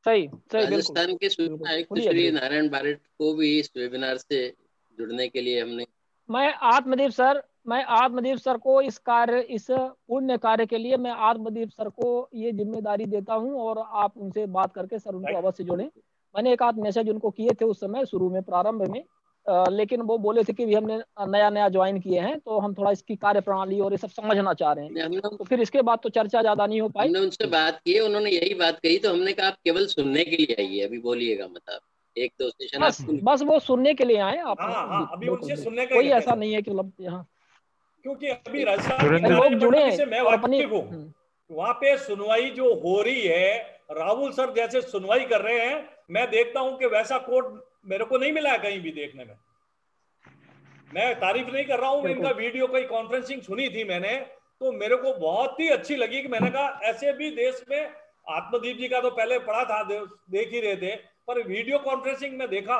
Speaker 3: सही
Speaker 5: राजस्थान के सूचना आयुक्त श्री नारायण बारेट को भी इस वेबिनार से जुड़ने के लिए हमने,
Speaker 3: मैं आत्मदीप सर को इस पुण्य कार्य के लिए मैं आत्मदीप सर को ये जिम्मेदारी देता हूं, और आप उनसे बात करके सर उनको अवश्य जोड़ें। मैंने एक आध मैसेज उनको किए थे उस समय शुरू में प्रारंभ में, लेकिन वो बोले थे कि भी हमने नया ज्वाइन किए हैं, तो हम थोड़ा इसकी कार्य प्रणाली और ये सब समझना चाह रहे हैं, तो फिर इसके बाद तो चर्चा ज्यादा नहीं हो पाई।
Speaker 5: हमने उनसे बात की, उन्होंने यही बात कही, तो हमने कहा आप केवल सुनने के लिए आइए, अभी बोलिएगा मत, आप एक दो सेशन
Speaker 3: बस वो सुनने के लिए आए आप।
Speaker 9: अभी उनसे सुनने का
Speaker 3: कोई ऐसा नहीं है कि मतलब यहाँ,
Speaker 9: क्योंकि अभी राजस्थान
Speaker 3: लोग जुड़े
Speaker 9: से मैं वाकिफ हूँ, वहाँ पे सुनवाई जो हो रही है राहुल सर जैसे सुनवाई कर रहे हैं, मैं देखता हूं कि वैसा कोर्ट मेरे को नहीं मिला है कहीं भी देखने में। मैं तारीफ नहीं कर रहा हूं, इनका वीडियो की कॉन्फ्रेंसिंग सुनी थी मैंने, तो मेरे को बहुत ही अच्छी लगी कि मैंने कहा ऐसे भी देश में, आत्मदीप जी का तो पहले पढ़ा था, देख ही रहे थे, पर वीडियो कॉन्फ्रेंसिंग में देखा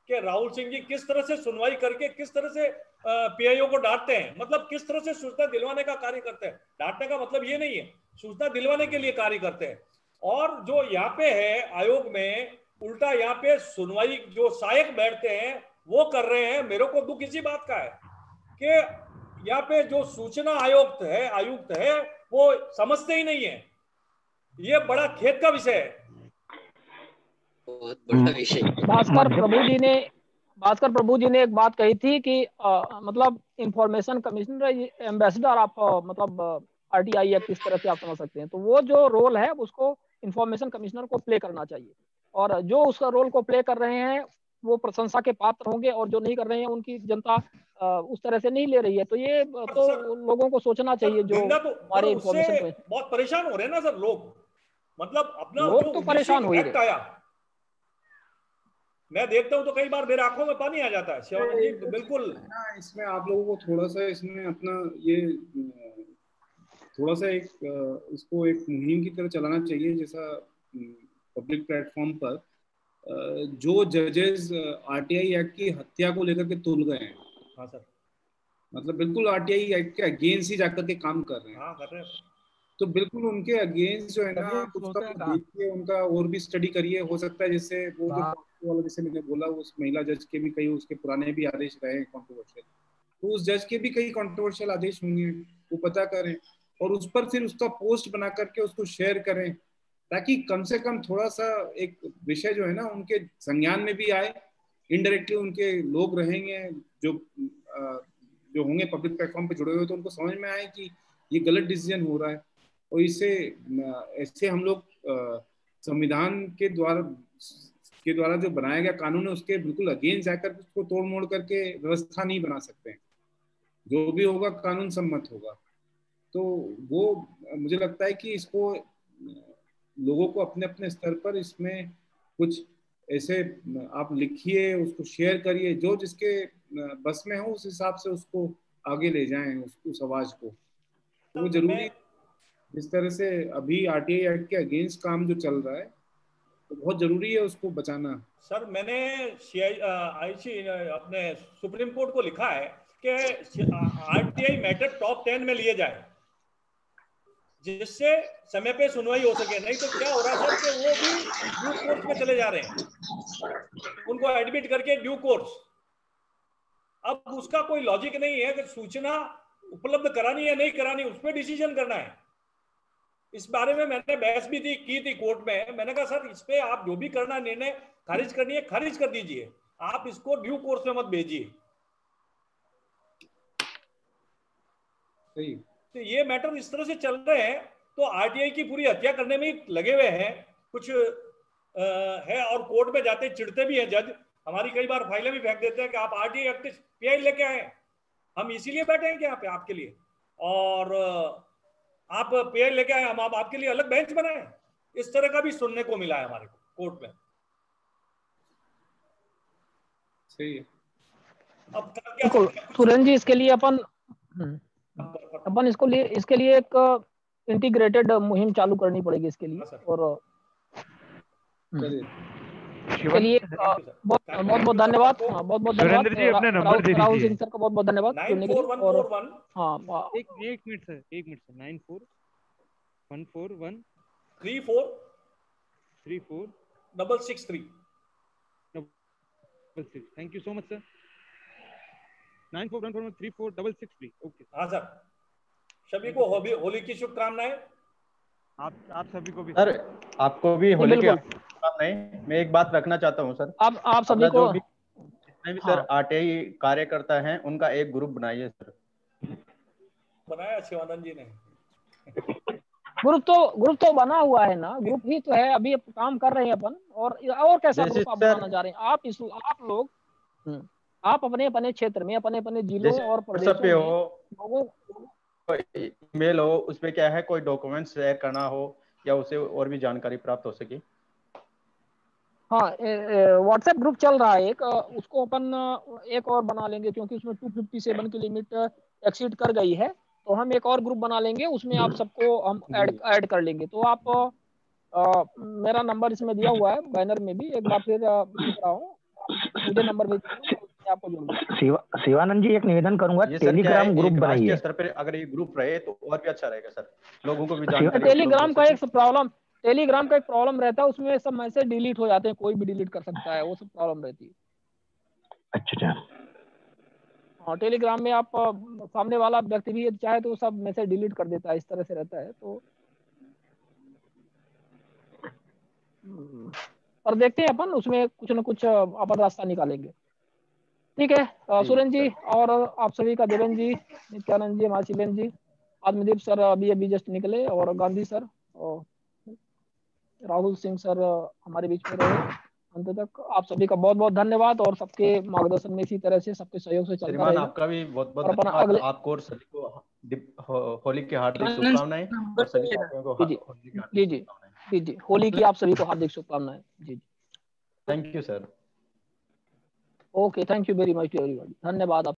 Speaker 9: कि राहुल सिंह जी किस तरह से सुनवाई करके किस तरह से पीआईओ को डांटते हैं, मतलब किस तरह से सूचना दिलवाने का कार्य करते हैं। डांटने का मतलब ये नहीं है, सूचना दिलवाने के लिए कार्य करते हैं। और जो यहाँ पे है आयोग में, उल्टा यहाँ पे सुनवाई जो सहायक बैठते हैं वो कर रहे हैं। मेरे को दुख इसी बात का है कि यहाँ पे जो सूचना आयुक्त है वो समझते ही नहीं है। ये बड़ा खेद का विषय है,
Speaker 5: बहुत बड़ा विषय।
Speaker 3: भास्कर प्रभु जी ने एक बात कही थी कि मतलब इंफॉर्मेशन कमिश्नर, एम्बेसडर आप मतलब आरटीआई एक्ट इस तरह से आप समझ सकते हैं। तो वो जो रोल है उसको इंफॉर्मेशन कमिश्नर को प्ले करना चाहिए, और जो उसका रोल को प्ले कर रहे हैं वो प्रशंसा के पात्र होंगे, और जो नहीं कर रहे हैं उनकी जनता उस तरह से नहीं ले रही है। तो ये तो लोगों को सोचना चाहिए जो हमारे इंफॉर्मेशन
Speaker 9: बहुत परेशान हो रहे हैं ना सर लोग, मतलब अपना
Speaker 3: लोग
Speaker 9: जो
Speaker 3: तो परेशान हो ही
Speaker 9: एक्ट आया, मैं देखता हूँ तो कई बार मेरे आंखों में पानी आ जाता है। शिवानंद जी बिल्कुल,
Speaker 4: इसमें आप लोगों को थोड़ा सा इसमें अपना ये थोड़ा सा इसको एक मुहिम की तरह चलाना चाहिए, जैसा पब्लिक प्लेटफॉर्म पर जो जजेस आरटीआई एक्ट की हत्या को लेकर के तुल गए हैं,
Speaker 9: हाँ सर,
Speaker 4: मतलब बिल्कुल आरटीआई एक्ट के अगेंस्ट ही जाकर के काम कर रहे हैं,
Speaker 9: हाँ कर रहे हैं,
Speaker 4: तो बिल्कुल उनके अगेंस्ट जो है ना, आप उसका देखिए, उनका और भी स्टडी करिए। हो सकता है जिससे वो जो वाला जैसे मैंने बोला, उस महिला जज के भी कई उसके पुराने भी आदेश रहे कॉन्ट्रोवर्शियल, तो उस जज के भी कई कॉन्ट्रोवर्शियल आदेश होंगे, वो पता करें और उस पर फिर उसका पोस्ट बना करके उसको शेयर करें, ताकि कम से कम थोड़ा सा एक विषय जो है ना उनके संज्ञान में भी आए। इनडायरेक्टली उनके लोग रहेंगे जो होंगे पब्लिक प्लेटफॉर्म पे जुड़े हुए, तो उनको समझ में आए कि ये गलत डिसीजन हो रहा है। और इससे ऐसे हम लोग संविधान के द्वारा जो बनाया गया कानून है उसके बिल्कुल अगेंस्ट जाकर उसको तोड़ मोड़ करके व्यवस्था नहीं बना सकते हैं। जो भी होगा कानून सम्मत होगा। तो वो मुझे लगता है कि इसको लोगों को अपने अपने स्तर पर इसमें कुछ ऐसे आप लिखिए, उसको शेयर करिए, जो जिसके बस में हो उस हिसाब से उसको आगे ले जाएं उस आवाज को। तो वो जरूरी, जिस तरह से अभी आरटीआई एक्ट के अगेंस्ट काम जो चल रहा है तो बहुत जरूरी है उसको बचाना।
Speaker 9: सर मैंने आईसी अपने सुप्रीम कोर्ट को लिखा है कि आरटीआई मैटर टॉप 10 में लिए जाए, जिससे समय पे सुनवाई हो सके। नहीं तो क्या हो रहा है सर कि वो भी ड्यू कोर्स में चले जा रहे हैं, उनको एडमिट करके ड्यू कोर्स। अब उसका कोई लॉजिक नहीं है कि सूचना उपलब्ध करानी है नहीं करानी, उस पर डिसीजन करना है। इस बारे में मैंने बहस भी की थी कोर्ट में। मैंने कहा सर इस पे आप जो भी करना निर्णय खारिज करनी है खारिज कर दीजिए, आप इसको ड्यू कोर्स में मत भेजिए। तो ये मैटर इस तरह से चल रहे हैं, तो आरटीआई की पूरी हत्या करने में लगे हुए हैं कुछ है, और कोर्ट में जाते चिढ़ते भी हैं जज। हमारी कई बार फाइलें भी फेंक देते हैं कि आप आरटीआई एक्ट पीआई लेके आए, हम इसीलिए बैठे हैं कि यहाँ पे आपके लिए, और आप पीआई लेके आए, हम आपके लिए अलग बेंच बनाए। इस तरह का भी सुनने को मिला है हमारे को कोर्ट में।
Speaker 4: सही है।
Speaker 9: अब
Speaker 3: सुरेंद्र जी इसके लिए अपन इसके लिए एक इंटीग्रेटेड मुहिम चालू करनी पड़ेगी इसके लिए। और इसके लिए बहुत बहुत धन्यवाद, बहुत बहुत धन्यवाद राहुल सिंह सर का, बहुत बहुत धन्यवाद जुड़ने के लिए। और हाँ
Speaker 11: एक minute sir, 94141346 thank you so much sir. 94141346 okay.
Speaker 9: हाँ सर, सभी को होली की शुभकामनाएं।
Speaker 10: आप सभी को भी
Speaker 12: सर, आपको भी होली की शुभकामनाएं। मैं एक बात रखना चाहता हूँ सर,
Speaker 3: आप सभी को
Speaker 12: जितने भी सर आरटीआई कार्यकर्ता हैं उनका एक ग्रुप बनाइए सर।
Speaker 9: बनाया शिवानंद जी ने
Speaker 3: ग्रुप तो बना हुआ है ना, ग्रुप ही तो है, अभी काम कर रहे हैं अपन। और कैसा ग्रुप आप बनाना चाह रहे हैं? आप लोग आप अपने अपने क्षेत्र में, अपने अपने जिलों और प्रदेशों में लोगों
Speaker 12: ईमेल हो, उसपे क्या है कोई डॉक्यूमेंट शेयर करना हो क्या उसे और भी जानकारी प्राप्त हो सके?
Speaker 3: हाँ, व्हाट्सएप ग्रुप चल रहा है एक, उसको अपन एक और बना लेंगे, क्योंकि उसमें 257 की लिमिट एक्सीड कर गई है, तो हम एक और ग्रुप बना लेंगे, उसमें आप सबको हम ऐड कर लेंगे। तो आप मेरा नंबर इसमें दिया हुआ है बैनर में भी, एक बार फिर लिख रहा हूँ, मुझे नंबर भेज दीजिएगा, मैं उसमें आपको जोड़ दूंगा।
Speaker 13: शिवानंद जी, एक निवेदन करूंगा, टेलीग्राम ग्रुप बनाइए।
Speaker 12: स्तर पर अगर ये ग्रुप रहे तो और भी अच्छा रहेगा सर, लोगों को भी जानकारी।
Speaker 3: टेलीग्राम का एक प्रॉब्लम रहता है, उसमें सब मैसेज डिलीट हो जाते हैं, कोई भी डिलीट कर सकता है, वो सब प्रॉब्लम रहती है।
Speaker 13: अच्छा।
Speaker 3: हाँ, टेलीग्राम में आप सामने वाला व्यक्ति भी चाहे तो सब मैसेज डिलीट कर देता है, इस तरह से रहता है। तो पर देखते हैं अपन, उसमें कुछ न कुछ अपन रास्ता निकालेंगे। ठीक है सुरेंद्र जी, और आप सभी का, देवेंद्र जी, नित्यानंद जी, हमारे शिवेंद्र जी, आत्मदीप सर अभी जस्ट निकले, और गांधी सर और राहुल सिंह सर हमारे बीच में रहे अंत तक। आप सभी का बहुत बहुत धन्यवाद, और सबके मार्गदर्शन में इसी तरह से सबके सहयोग से चलता रहेगा।
Speaker 12: आपका भी बहुत बहुत धन्यवाद। आपको और सभी को होली की हार्दिक शुभकामनाएं, और सभी साथियों को होली की हार्दिक शुभकामनाएं।
Speaker 3: जी, होली की आप सभी को हार्दिक शुभकामनाएं। जी,
Speaker 12: thank you sir.
Speaker 3: Okay, thank you very much everybody, धन्यवाद आप।